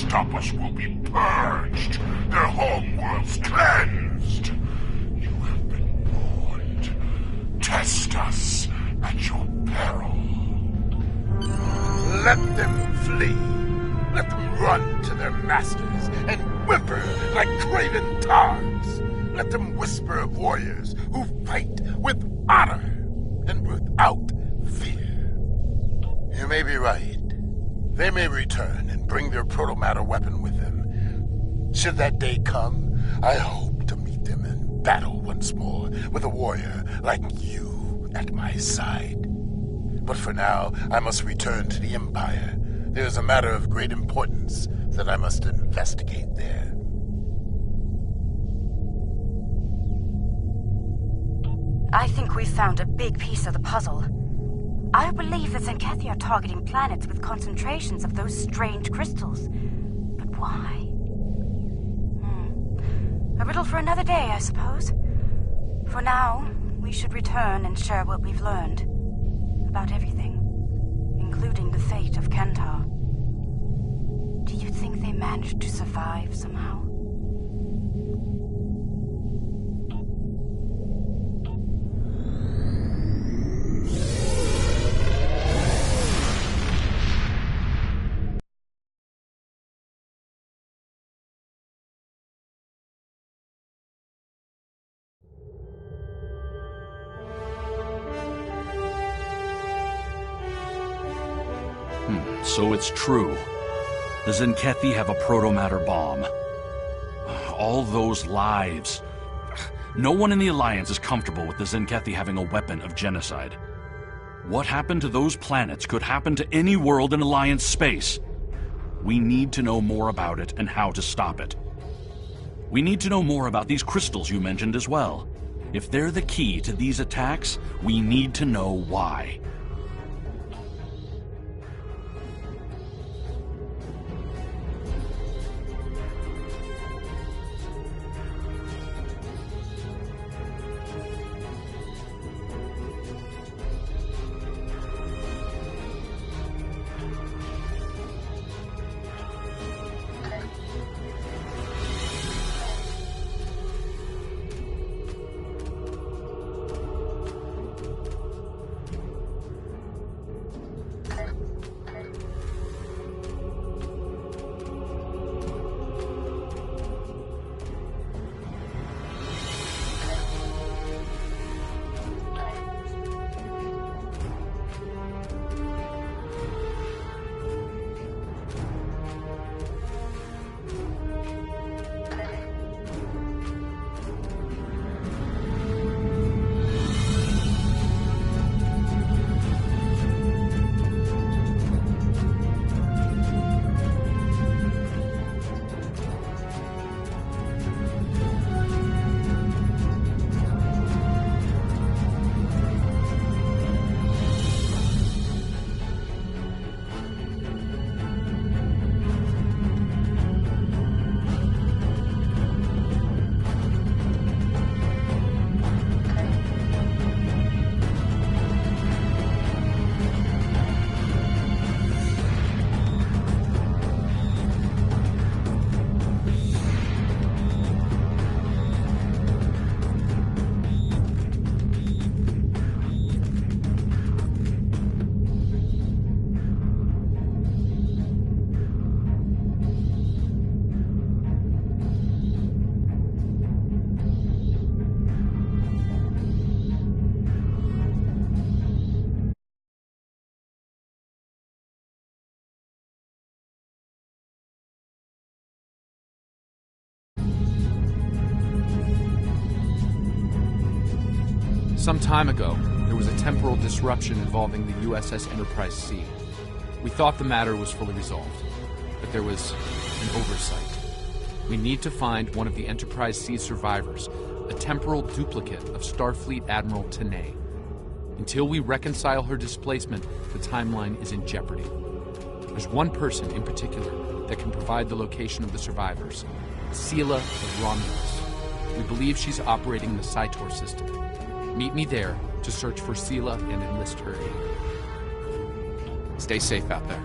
stop us will be purged, their homeworlds cleansed. You have been warned. Test us at your peril. Let them flee. Let them run to their masters and whimper like craven tards. Let them whisper of warriors who fight with honor and without fear. You may be right. They may return and bring their protomatter weapon with them. Should that day come, I hope to meet them in battle once more with a warrior like you at my side. But for now, I must return to the Empire. There is a matter of great importance that I must investigate there. I think we've found a big piece of the puzzle. I believe the Zenkethi are targeting planets with concentrations of those strange crystals. But why? A riddle for another day, I suppose. For now, we should return and share what we've learned. About everything. Including the fate of Kentar. Do you think they managed to survive somehow? So it's true. The Zenkethi have a protomatter bomb. All those lives. No one in the Alliance is comfortable with the Zenkethi having a weapon of genocide. What happened to those planets could happen to any world in Alliance space. We need to know more about it and how to stop it. We need to know more about these crystals you mentioned as well. If they're the key to these attacks, we need to know why. Some time ago, there was a temporal disruption involving the USS Enterprise C. We thought the matter was fully resolved, but there was an oversight. We need to find one of the Enterprise C survivors, a temporal duplicate of Starfleet Admiral Tenay. Until we reconcile her displacement, the timeline is in jeopardy. There's one person in particular that can provide the location of the survivors, Sela of Romulus. We believe she's operating the Cytor system. Meet me there to search for Sela and enlist her aid. Stay safe out there.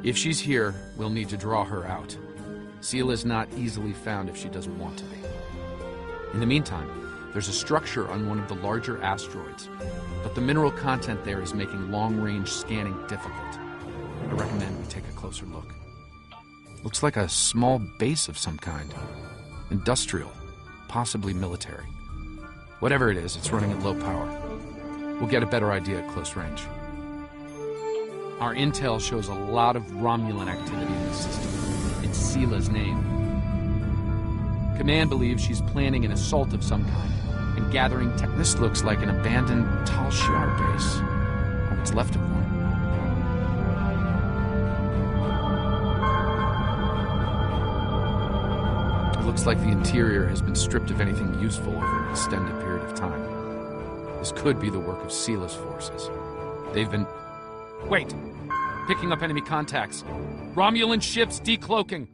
If she's here, we'll need to draw her out. Sela's not easily found if she doesn't want to be. In the meantime, there's a structure on one of the larger asteroids, but the mineral content there is making long-range scanning difficult. I recommend we take a closer look. Looks like a small base of some kind. Industrial, possibly military. Whatever it is, it's running at low power. We'll get a better idea at close range. Our intel shows a lot of Romulan activity in the system, in Sela's name. Command believes she's planning an assault of some kind and gathering tech. This looks like an abandoned Tal Shiar base, or what's left of one. It looks like the interior has been stripped of anything useful over an extended period of time. This could be the work of Sela's forces. They've been... Wait! Picking up enemy contacts. Romulan ships decloaking.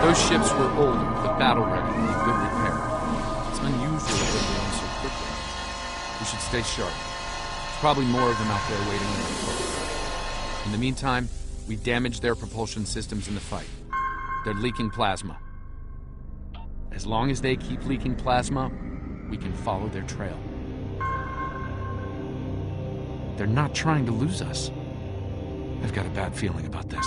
Those ships were older, but battle-ready and in good repair. It's unusual that they run so quickly. We should stay sharp. There's probably more of them out there waiting in the port. In the meantime, we damaged their propulsion systems in the fight. They're leaking plasma. As long as they keep leaking plasma, we can follow their trail. They're not trying to lose us. I've got a bad feeling about this.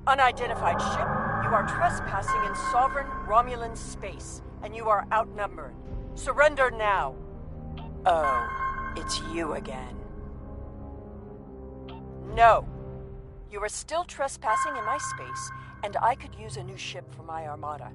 Unidentified ship, you are trespassing in sovereign Romulan space, and you are outnumbered. Surrender now. Oh, it's you again. No. You are still trespassing in my space, and I could use a new ship for my armada.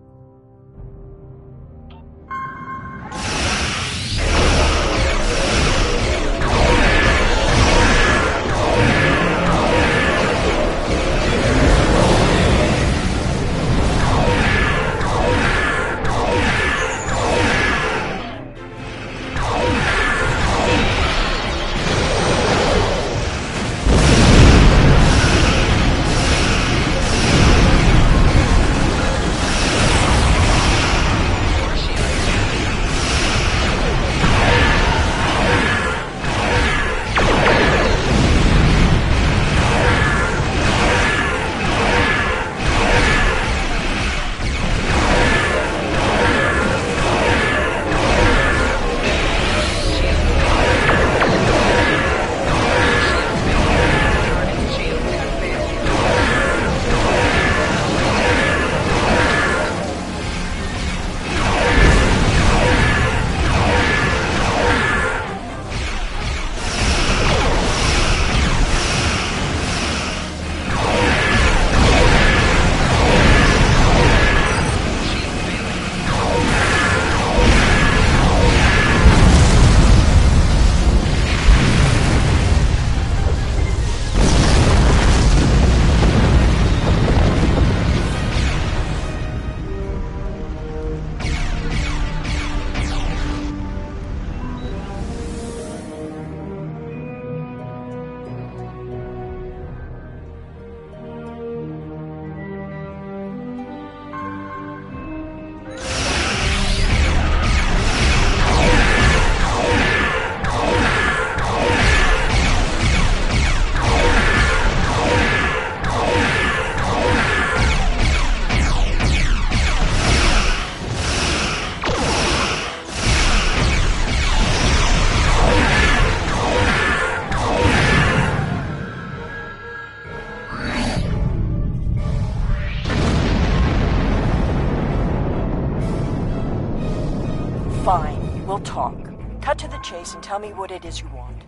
Fine, we'll talk. Cut to the chase and tell me what it is you want.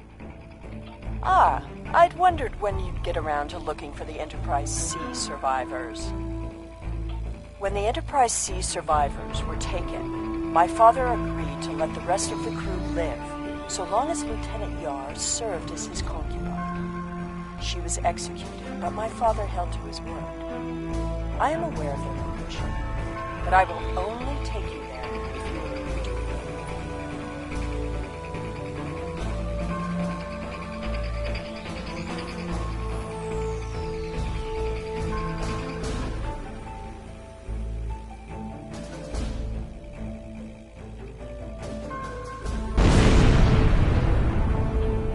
Ah, I'd wondered when you'd get around to looking for the Enterprise C survivors. When the Enterprise C survivors were taken, my father agreed to let the rest of the crew live, so long as Lieutenant Yar served as his concubine. She was executed, but my father held to his word. I am aware of their condition, but I will only take you there if you agree to remain.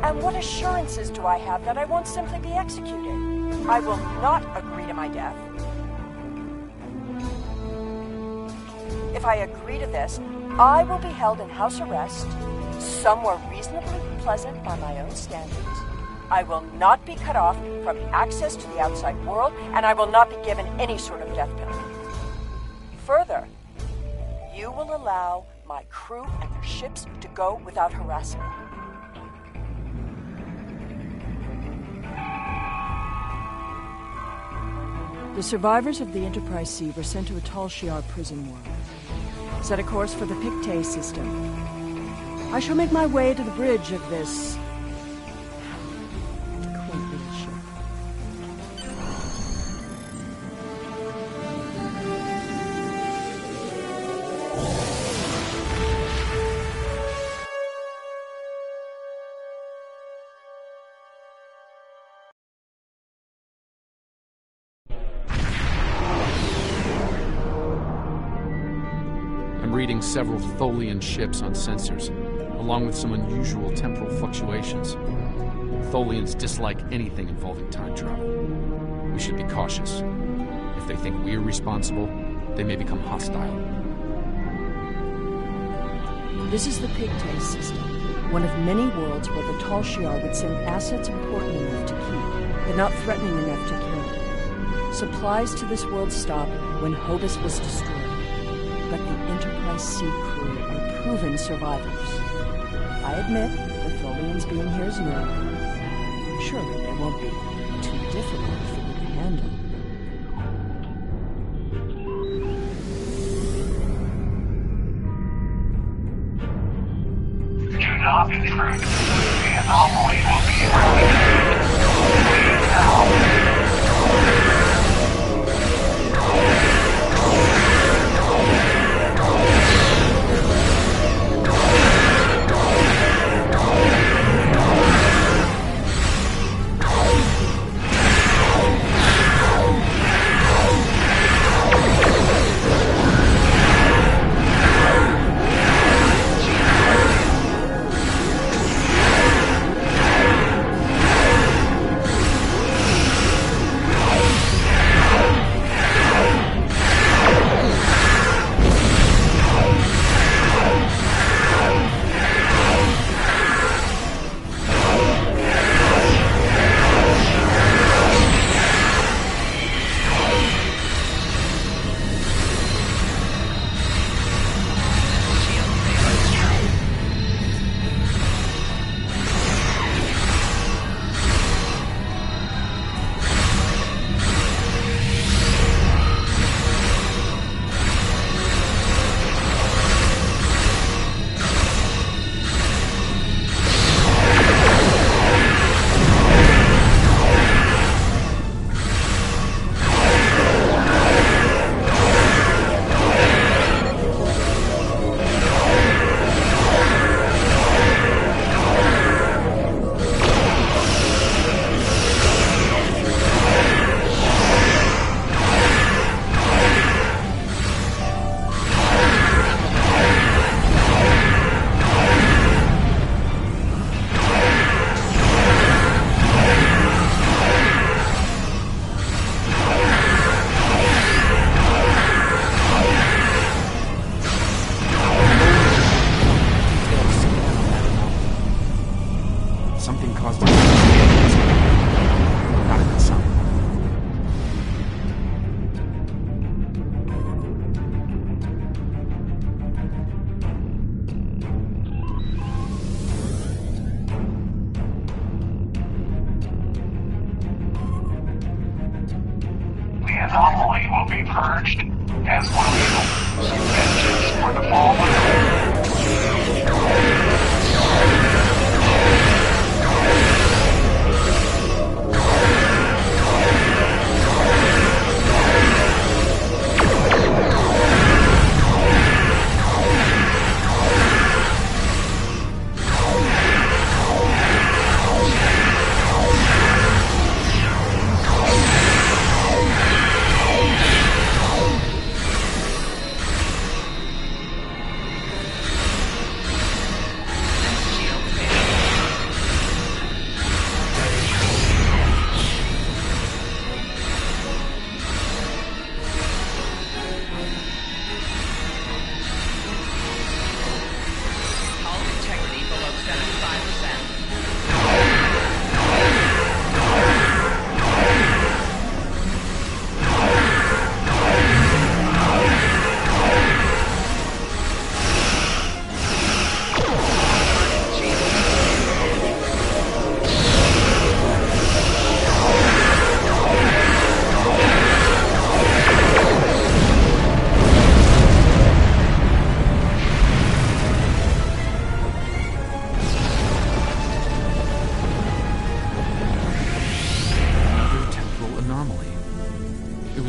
And what assurances do I have that I won't simply be executed? I will not agree to my death. If I agree to this, I will be held in house arrest, somewhere reasonably pleasant by my own standards. I will not be cut off from access to the outside world, and I will not be given any sort of death penalty. Further, you will allow my crew and their ships to go without harassment. The survivors of the Enterprise C were sent to a Tal Shiar prison world. Set a course for the Pictet system. I shall make my way to the bridge of this quaint little ship. Reading several Tholian ships on sensors, along with some unusual temporal fluctuations. Tholians dislike anything involving time travel. We should be cautious. If they think we're responsible, they may become hostile. This is the Pictet system, one of many worlds where the Tal Shiar would send assets important enough to keep, but not threatening enough to kill. Supplies to this world stopped when Hobus was destroyed. But the Enterprise C crew are proven survivors. I admit the Tholians being here is new. Surely they won't be too difficult for you to handle. Do not intrude. The anomaly will be eradicated now.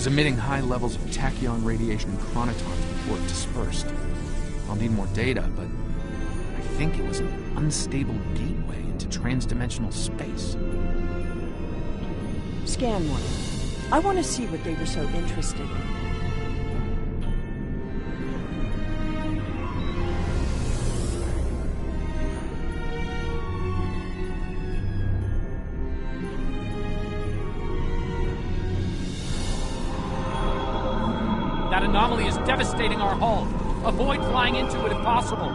was emitting high levels of tachyon radiation and chronotons before it dispersed. I'll need more data, but I think it was an unstable gateway into transdimensional space. Scan one. I want to see what they were so interested in. That anomaly is devastating our hull. Avoid flying into it if possible.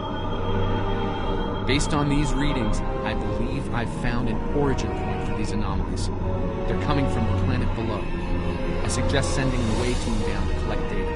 Based on these readings, I believe I've found an origin point for these anomalies. They're coming from the planet below. I suggest sending an away team down to collect data.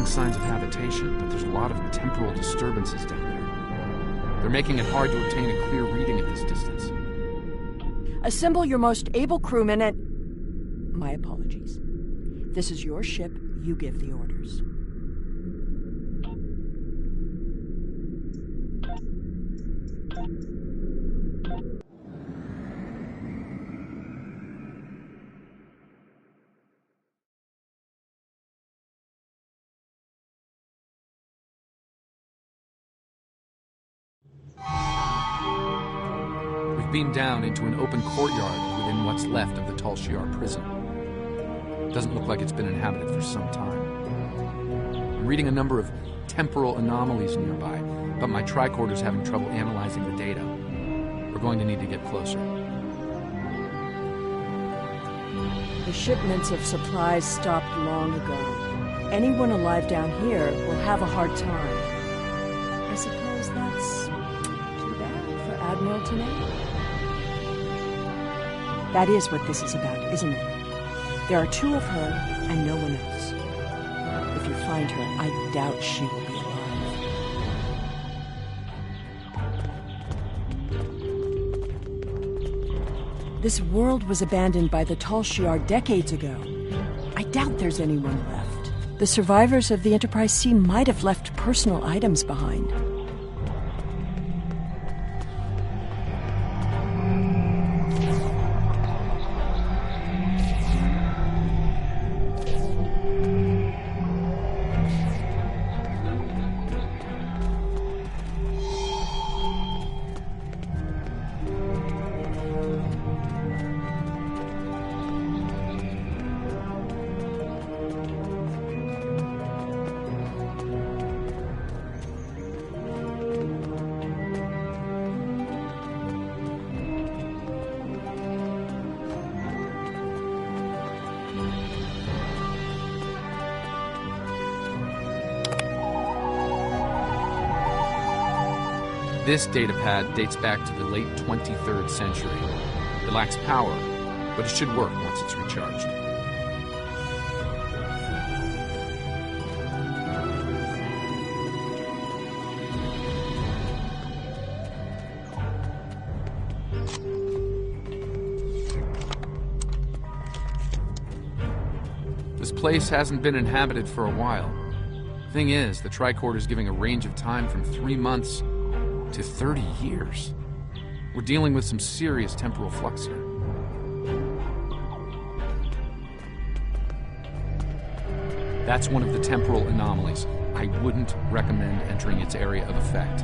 Signs of habitation, but there's a lot of temporal disturbances down there. They're making it hard to obtain a clear reading at this distance. Assemble your most able crewmen and... My apologies. This is your ship. You give the orders. We've beamed down into an open courtyard within what's left of the Tal Shiar prison. Doesn't look like it's been inhabited for some time. I'm reading a number of temporal anomalies nearby, but my tricorder's having trouble analyzing the data. We're going to need to get closer. The shipments of supplies stopped long ago. Anyone alive down here will have a hard time. I suppose that's too bad for Admiral Tanay. That is what this is about, isn't it? There are two of her and no one else. If you find her, I doubt she will be alive. This world was abandoned by the Tal Shiar decades ago. I doubt there's anyone left. The survivors of the Enterprise C might have left personal items behind. This datapad dates back to the late 23rd century. It lacks power, but it should work once it's recharged. The This place hasn't been inhabited for a while. Thing is, the tricorder is giving a range of time from 3 months to 30 years. We're dealing with some serious temporal flux here. That's one of the temporal anomalies. I wouldn't recommend entering its area of effect.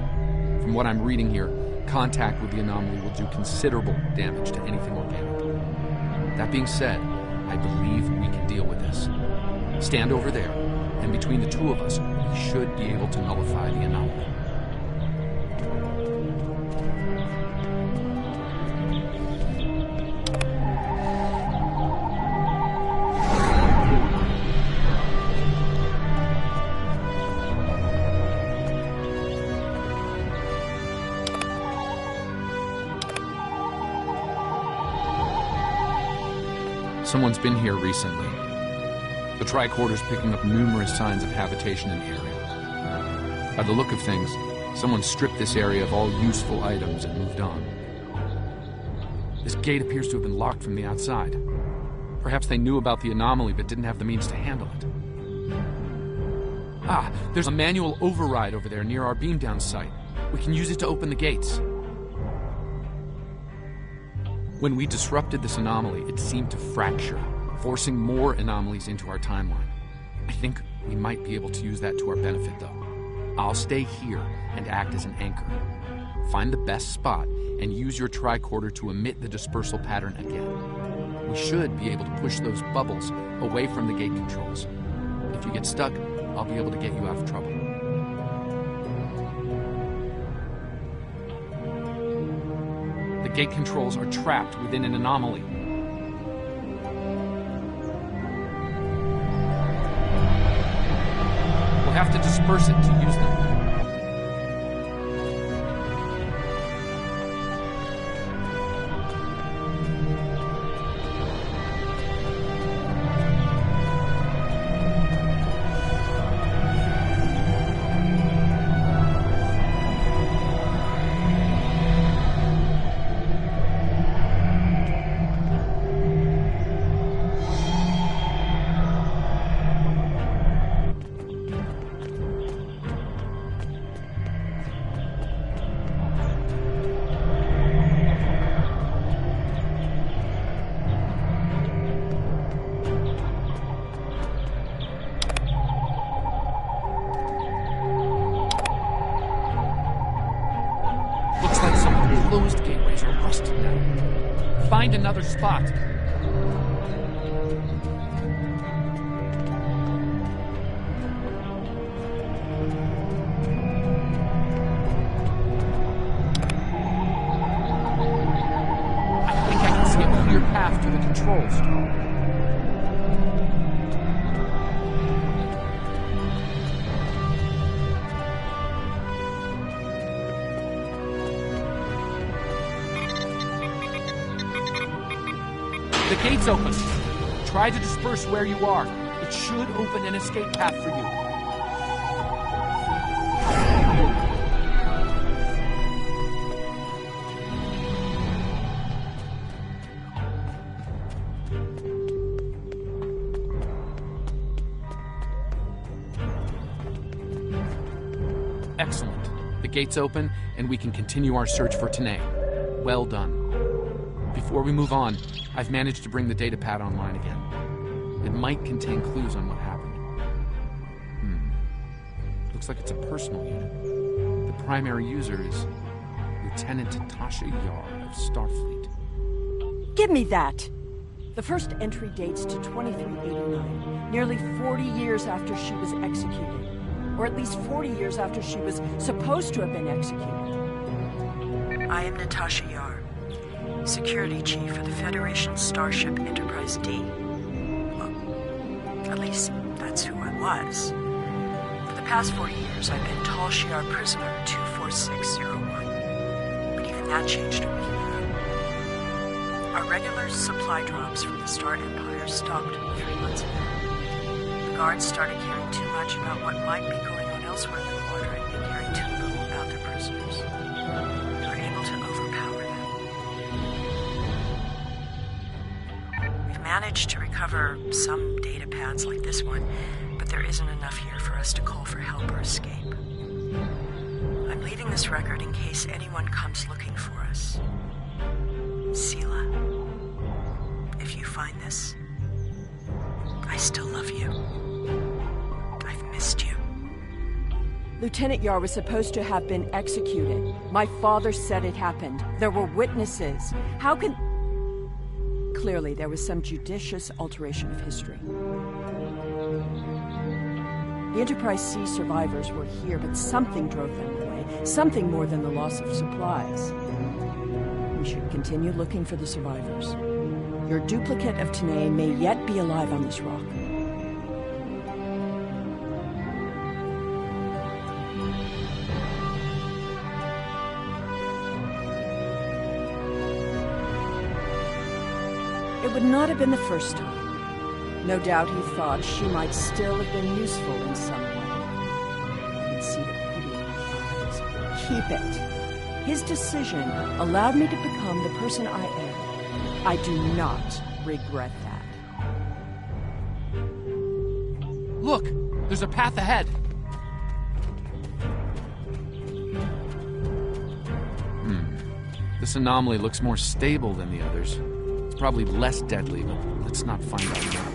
From what I'm reading here, contact with the anomaly will do considerable damage to anything organic. That being said, I believe we can deal with this. Stand over there, and between the two of us, we should be able to nullify the anomaly. Someone's been here recently. The tricorder's picking up numerous signs of habitation in the area. By the look of things, someone stripped this area of all useful items and moved on. This gate appears to have been locked from the outside. Perhaps they knew about the anomaly but didn't have the means to handle it. Ah, there's a manual override over there near our beam down site. We can use it to open the gates. When we disrupted this anomaly, it seemed to fracture, forcing more anomalies into our timeline. I think we might be able to use that to our benefit, though. I'll stay here and act as an anchor. Find the best spot and use your tricorder to emit the dispersal pattern again. We should be able to push those bubbles away from the gate controls. If you get stuck, I'll be able to get you out of trouble. The gate controls are trapped within an anomaly. We'll have to disperse it to use them. Closed gateways are rusted now. Find another spot. I think I can see a clear path to the controls. The gate's open. Try to disperse where you are. It should open an escape path for you. Excellent. The gate's open, and we can continue our search for Tanae. Well done. Before we move on, I've managed to bring the datapad online again. It might contain clues on what happened. Looks like it's a personal unit. The primary user is Lieutenant Tasha Yar of Starfleet. Give me that! The first entry dates to 2389, nearly 40 years after she was executed. Or at least 40 years after she was supposed to have been executed. I am Natasha Yar, Security Chief for the Federation Starship Enterprise D. Well, at least that's who I was. For the past 40 years, I've been Tal Shiar Prisoner 24601. But even that changed a week ago. Our regular supply drops from the Star Empire stopped 3 months ago. The guards started caring too much about what might be going on elsewhere in the quadrant and caring too little about their prisoners. They were able to overpower them. We've managed to recover some data pads like this one, but there isn't enough here for us to call for help or escape. I'm leaving this record in case anyone comes looking for us. Sela, if you find this, I still love you. I've missed you. Lieutenant Yar was supposed to have been executed. My father said it happened. There were witnesses. How can... Clearly, there was some judicious alteration of history. The Enterprise C survivors were here, but something drove them away. Something more than the loss of supplies. We should continue looking for the survivors. Your duplicate of Tanae may yet be alive on this rock. It would not have been the first time. No doubt he thought she might still have been useful in some way. I can see the pity in her eyes. Keep it. His decision allowed me to become the person I am. I do not regret that. Look! There's a path ahead! This anomaly looks more stable than the others. It's probably less deadly, but let's not find out now.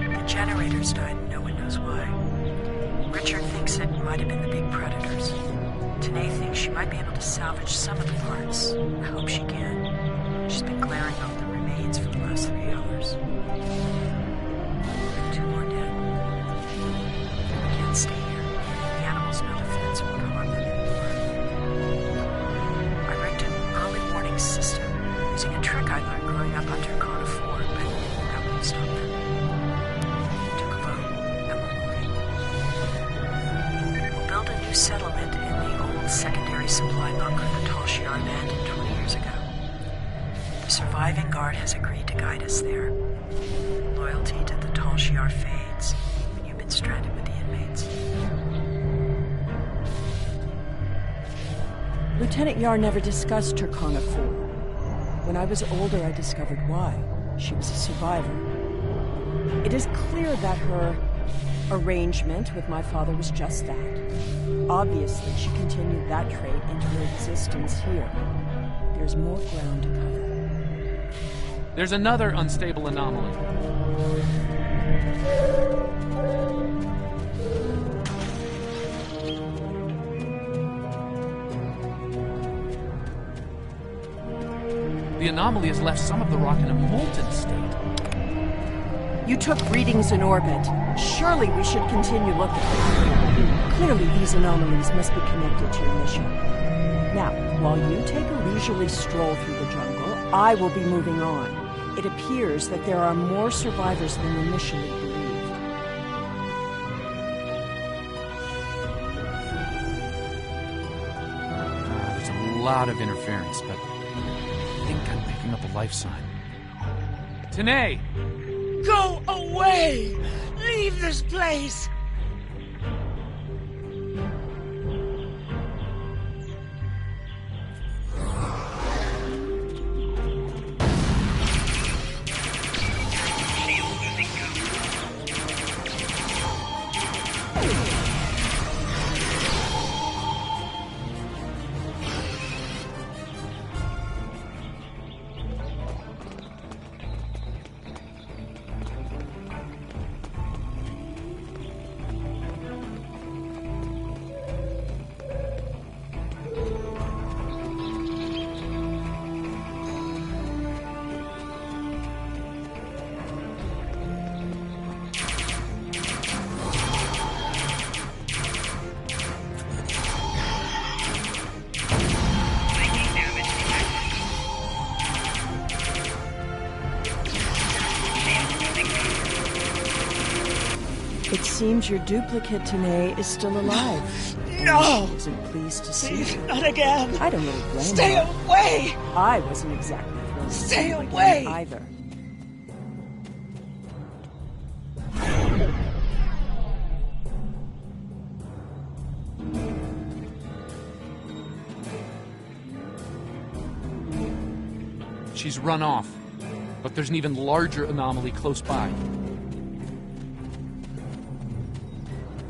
The generators died, no one knows why. Richard thinks it might have been the big predators. Tanae thinks she might be able to salvage some of the parts. I hope she can. She's been glaring over the remains for the last 3 hours. 2 more dead. We can't stay here. The animals know the fence won't harm them anymore. I rigged an early warning system using a trick I learned growing up under Cona 4, but that won't stop them. Took a vote, and we're moving. We'll build a new settlement in the old secondary supply bunker the Tal Shiar abandoned 20 years ago. The surviving guard has agreed to guide us there. Loyalty to the Tal Shiar fades. You've been stranded with the inmates. Lieutenant Yar never discussed her Cona 4. When I was older, I discovered why. She was a survivor. It is clear that her arrangement with my father was just that. Obviously, she continued that trait into her existence here. There's more ground to cover. There's another unstable anomaly. The anomaly has left some of the rock in a molten state. You took readings in orbit. Surely we should continue looking. Clearly, these anomalies must be connected to your mission. Now, while you take a leisurely stroll through the jungle, I will be moving on. It appears that there are more survivors than initially believed. There's a lot of interference, but I think I'm picking up a life sign. Tanae! Go away! Leave this place! seems your duplicate, Tanae, is still alive. No! She isn't pleased to see Please, you. not again! I don't really blame Stay her. away! I wasn't exactly thrilled to see Stay you away! again either. She's run off, but there's an even larger anomaly close by.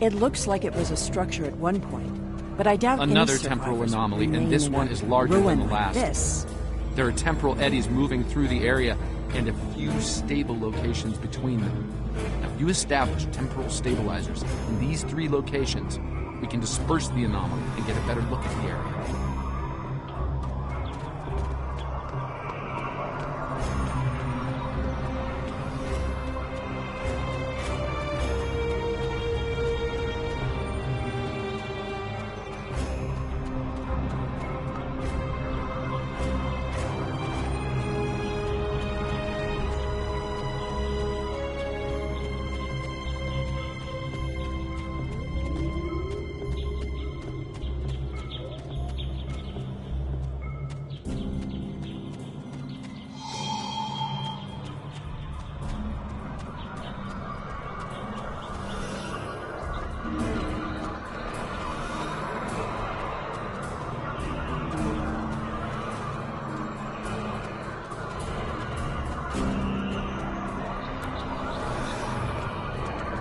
It looks like it was a structure at one point, but I doubt Another any temporal survivors anomaly, would and this remain one in is a larger than ruin the like last. This. There are temporal eddies moving through the area and a few stable locations between them. Now, if you establish temporal stabilizers in these 3 locations, we can disperse the anomaly and get a better look at the area.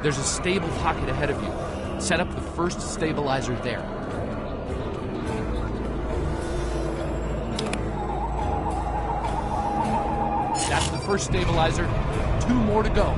There's a stable pocket ahead of you. Set up the first stabilizer there. That's the first stabilizer. 2 more to go.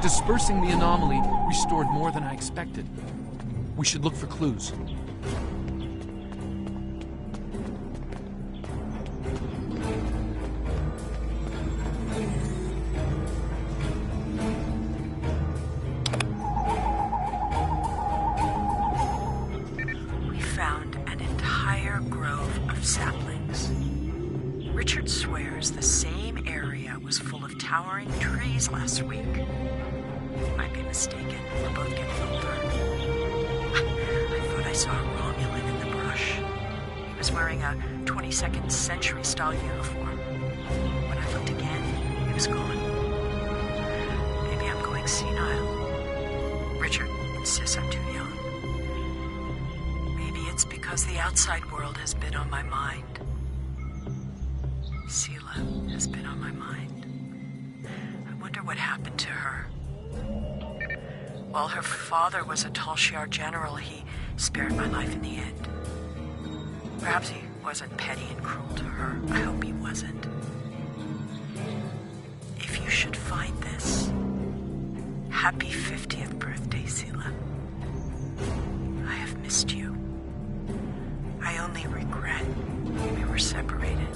Dispersing the anomaly restored more than I expected. We should look for clues. We found an entire grove of saplings. Richard swears the same area was full of towering trees last week. Might be mistaken. We're both getting older. I thought I saw a Romulan in the brush. He was wearing a 22nd century style uniform. When I looked again, he was gone. Maybe I'm going senile. Richard insists I'm too young. Maybe it's because the outside world has been on my mind. Sela has been on my mind. I wonder what happened to her. While her father was a Tal Shiar general, he spared my life in the end. Perhaps he wasn't petty and cruel to her. I hope he wasn't. If you should find this, happy 50th birthday, Sela. I have missed you. I only regret we were separated.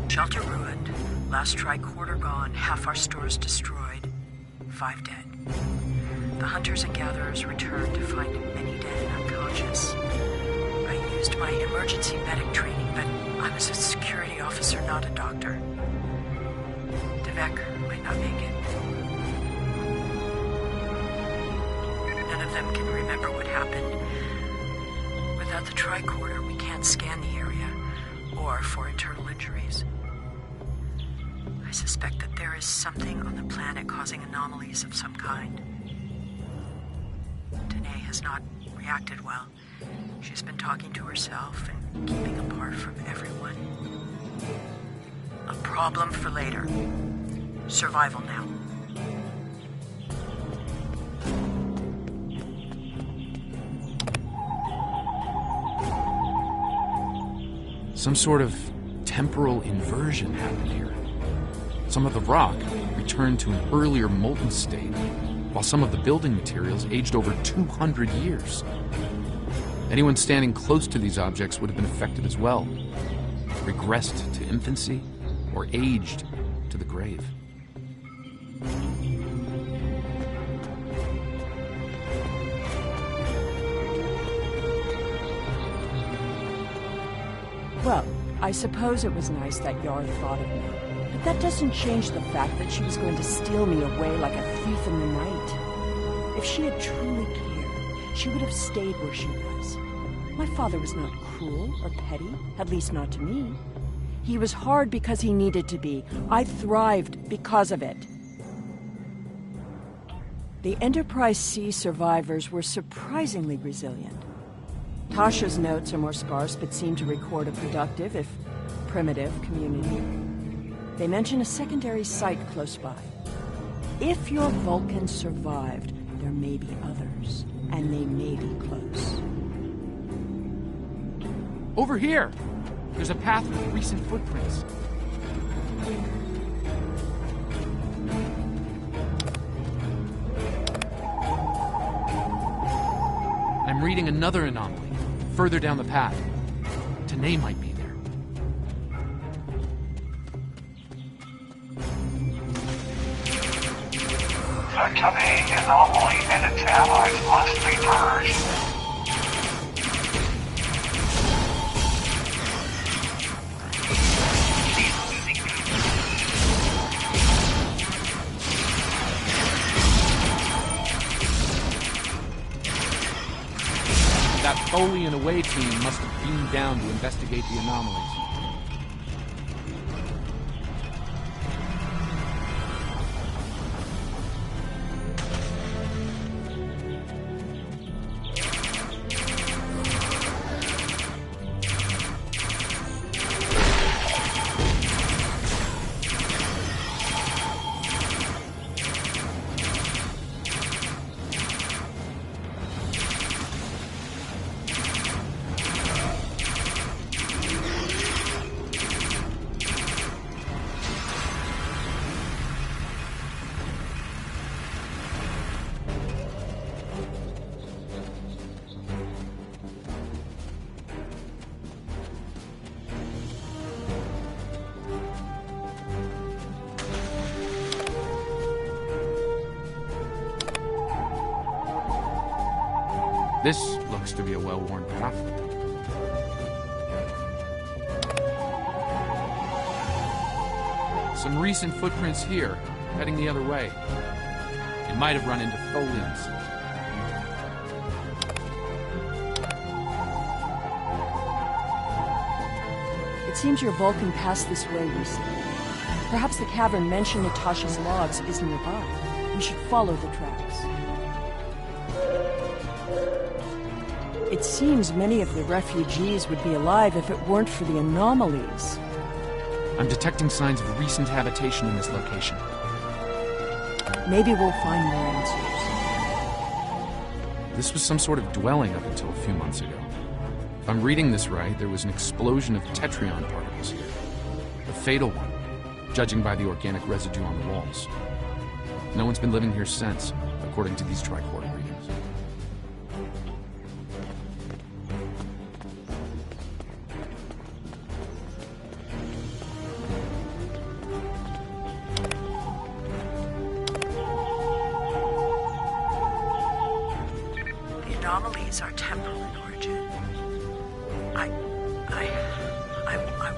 Shelter ruined, last tricorder gone, half our stores destroyed, 5 dead. The hunters and gatherers returned to find many dead and unconscious. I used my emergency medic training, but I was a security officer, not a doctor. Devek might not make it. None of them can remember what happened. Without the tricorder, we can't scan the area, or for internal injuries. I suspect that there is something on the planet causing anomalies of some kind. Danae has not reacted well. She's been talking to herself and keeping apart from everyone. A problem for later. Survival now. Some sort of temporal inversion happened here. Some of the rock returned to an earlier molten state, while some of the building materials aged over 200 years. Anyone standing close to these objects would have been affected as well, regressed to infancy, or aged to the grave. Well, I suppose it was nice that Yar thought of me. But that doesn't change the fact that she was going to steal me away like a thief in the night. If she had truly cared, she would have stayed where she was. My father was not cruel or petty, at least not to me. He was hard because he needed to be. I thrived because of it. The Enterprise C survivors were surprisingly resilient. Tasha's notes are more sparse, but seem to record a productive, if primitive, community. They mention a secondary site close by. If your Vulcan survived, there may be others, and they may be close. Over here! There's a path with recent footprints. I'm reading another anomaly, further down the path. Danae might be there. The Danae anomaly and its allies must be purged. That Foley and Away team must have beamed down to investigate the anomalies. This looks to be a well-worn path. Some recent footprints here, heading the other way. It might have run into Tholians. It seems your Vulcan passed this way recently. Perhaps the cavern mentioned in Tasha's logs is nearby. We should follow the tracks. It seems many of the refugees would be alive if it weren't for the anomalies. I'm detecting signs of recent habitation in this location. Maybe we'll find more answers. This was some sort of dwelling up until a few months ago. If I'm reading this right, there was an explosion of tetrion particles here. A fatal one, judging by the organic residue on the walls. No one's been living here since, according to these tricorder readings. Anomalies are temporal in origin. I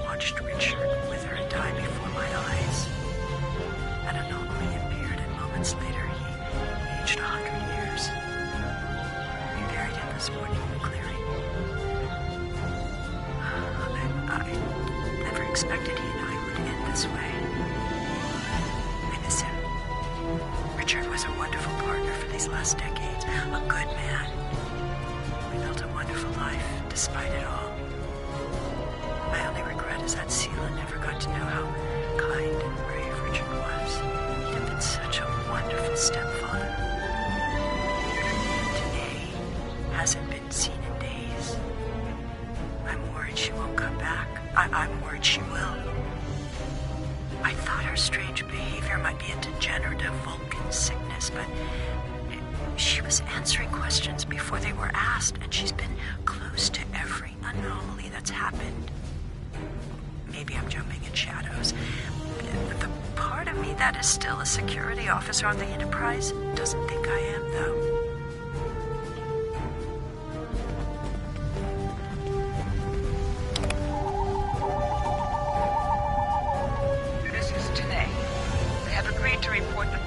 watched Richard wither and die before my eyes. An anomaly appeared, and moments later he aged 100 years. We buried him this morning in the clearing. I never expected he and I would end this way. these last decades. A good man. We built a wonderful life, despite it all. My only regret is that Sela never got to know how kind and brave Richard was. He'd have been such a wonderful stepfather. Today hasn't been seen in days. I'm worried she won't come back. I'm worried she will. I thought her strange behavior might be a degenerative Vulcan sickness, but she was answering questions before they were asked, and she's been close to every anomaly that's happened. Maybe I'm jumping in shadows. The part of me that is still a security officer on the Enterprise doesn't think I am, though.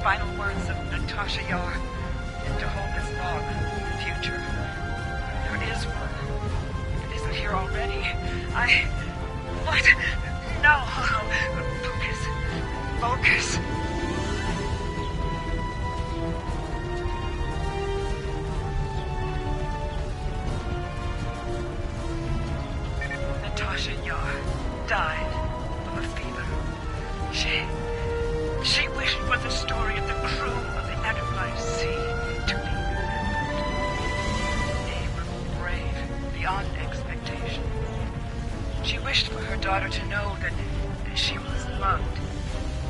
Final words of Natasha Yar and to hold this log in the future. There is one. If it isn't here already. What? No. Focus. Natasha Yar died of a fever. She wished for the story of the crew of the Enterprise C to be remembered. They were brave beyond expectation. She wished for her daughter to know that she was loved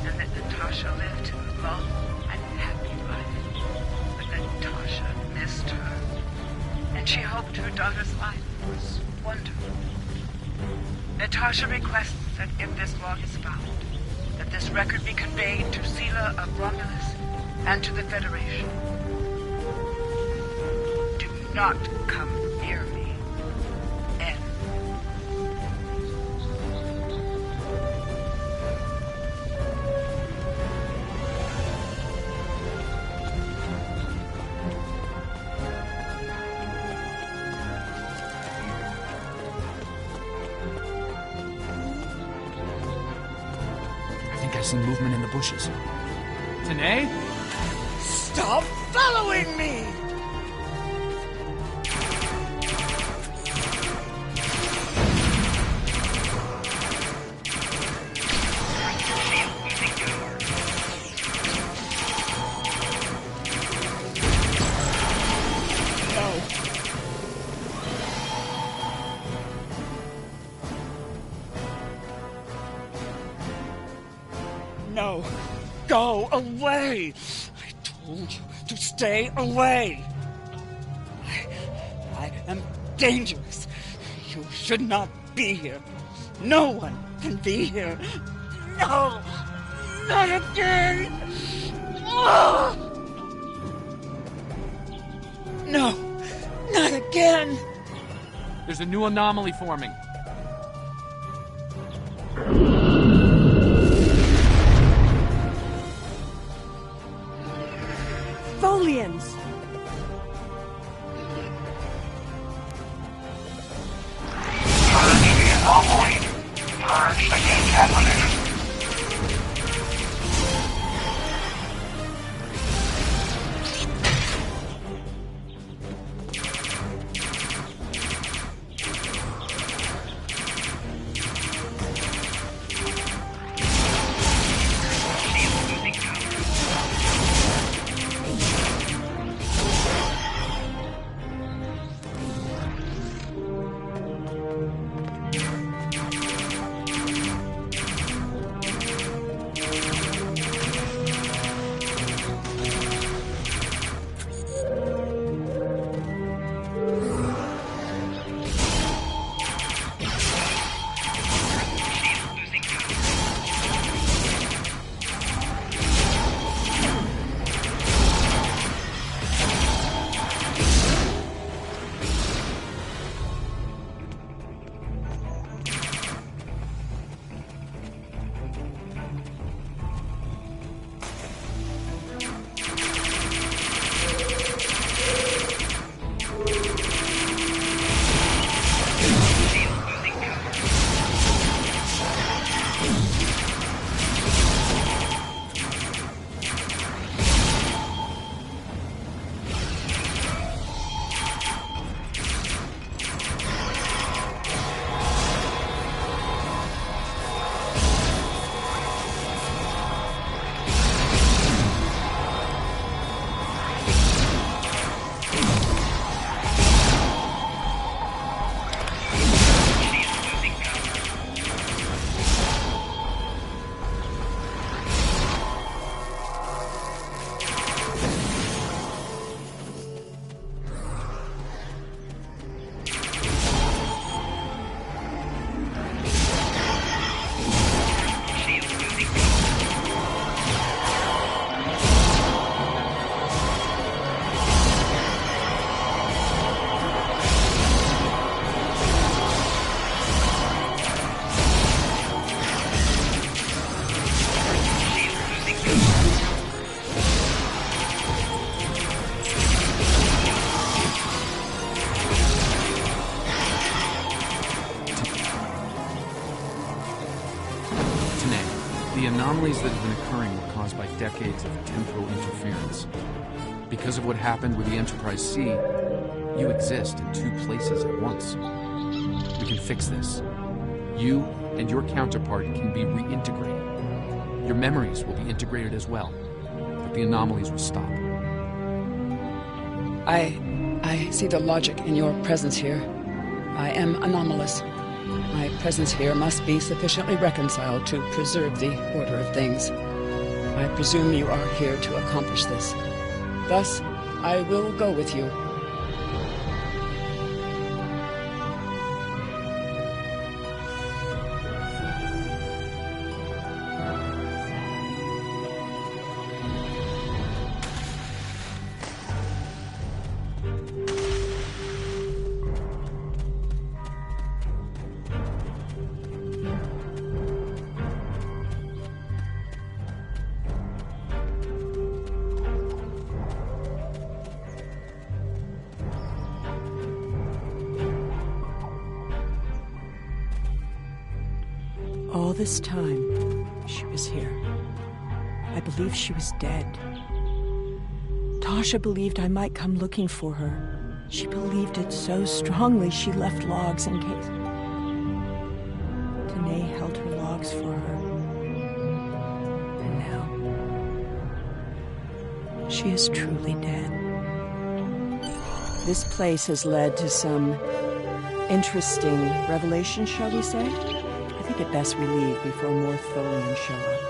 and that Natasha lived a long and happy life. But Natasha missed her, and she hoped her daughter's life was wonderful. Natasha requests that if this log is found, that this record be conveyed to Sela of Romulus and to the Federation. Do not come near me. N. I see movement in the bushes. Tanae? Stop following me! No, go away! I told you to stay away! I am dangerous. You should not be here. No one can be here. No! Not again! No! Not again! There's a new anomaly forming. Folians! anomalies that have been occurring were caused by decades of temporal interference. Because of what happened with the Enterprise C, you exist in two places at once. We can fix this. You and your counterpart can be reintegrated. Your memories will be integrated as well, but the anomalies will stop. I see the logic in your presence here. I am anomalous. My presence here must be sufficiently reconciled to preserve the order of things. I presume you are here to accomplish this. Thus, I will go with you. All this time, she was here. I believed she was dead. Tasha believed I might come looking for her. She believed it so strongly she left logs in case. Tanae held her logs for her. And now, she is truly dead. This place has led to some interesting revelations, shall we say? I think it best we leave before more Tholians show up.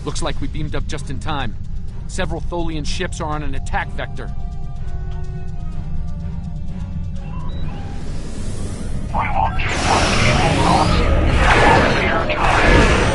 Looks like we beamed up just in time. Several Tholian ships are on an attack vector. I want you to clear time.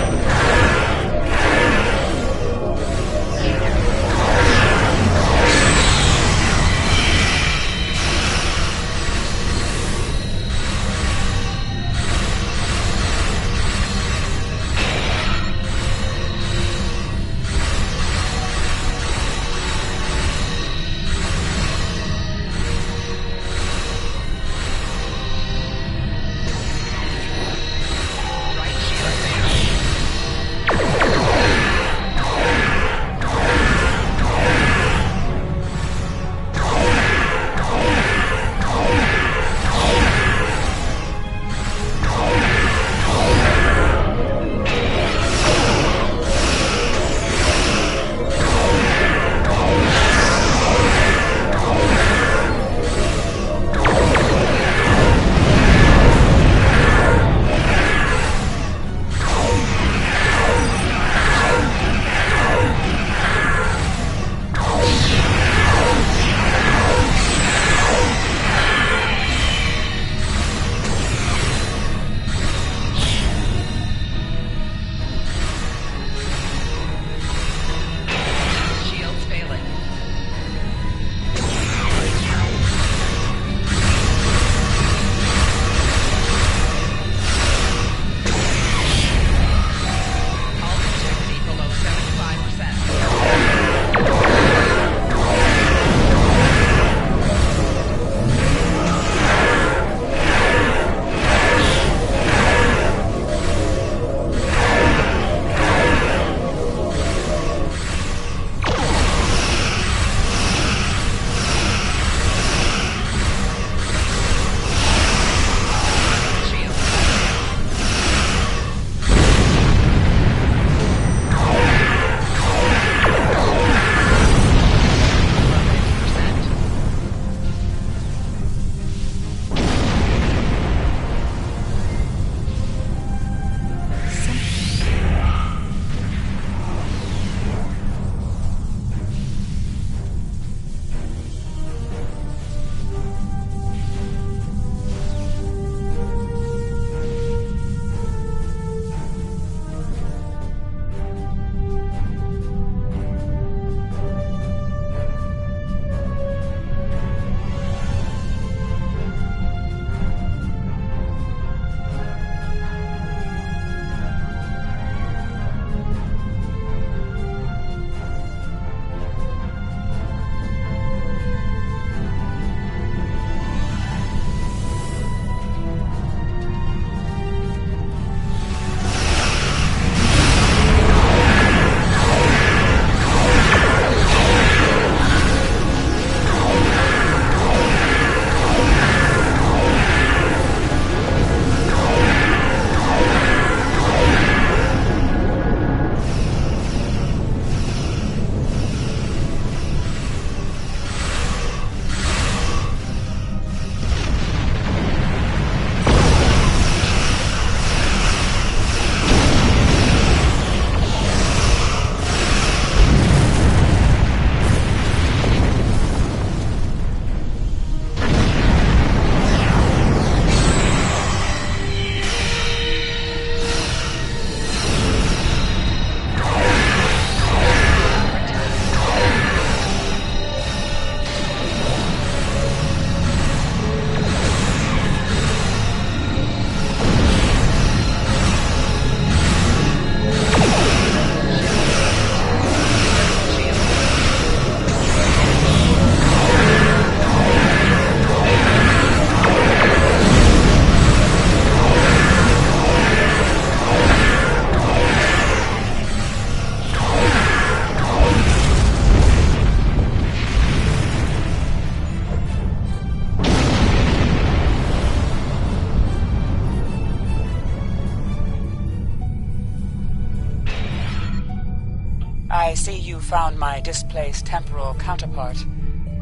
I see you found my displaced temporal counterpart.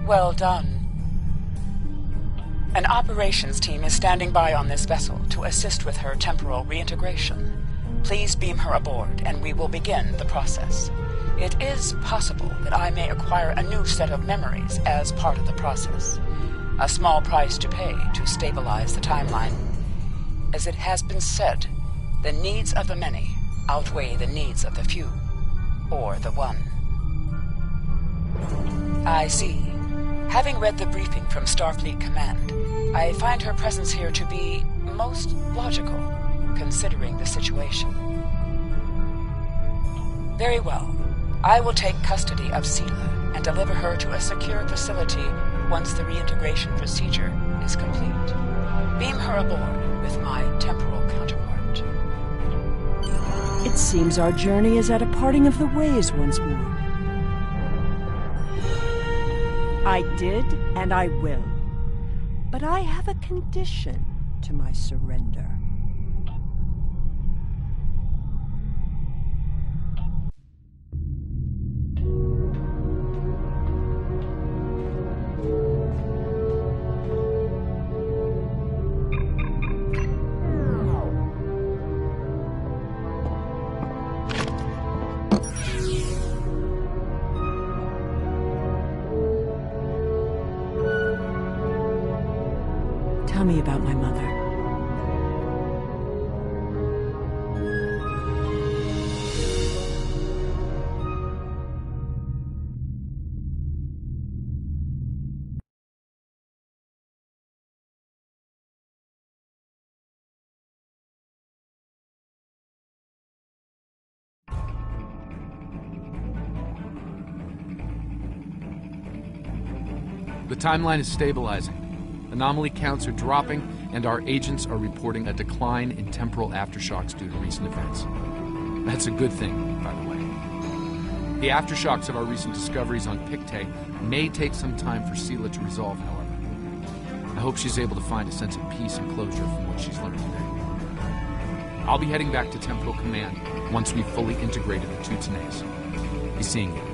Well done. An operations team is standing by on this vessel to assist with her temporal reintegration. Please beam her aboard, and we will begin the process. It is possible that I may acquire a new set of memories as part of the process. A small price to pay to stabilize the timeline. As it has been said, the needs of the many outweigh the needs of the few, or the one. I see. Having read the briefing from Starfleet Command, I find her presence here to be most logical, considering the situation. Very well. I will take custody of Sela and deliver her to a secure facility once the reintegration procedure is complete. Beam her aboard with my temporal counterpart. It seems our journey is at a parting of the ways once more. I did, and I will. But I have a condition to my surrender. Tell me about my mother. The timeline is stabilizing. Anomaly counts are dropping, and our agents are reporting a decline in temporal aftershocks due to recent events. That's a good thing, by the way. The aftershocks of our recent discoveries on Pictet may take some time for Sela to resolve, however. I hope she's able to find a sense of peace and closure from what she's learned today. I'll be heading back to Temporal Command once we've fully integrated the two Tenays. Be seeing you.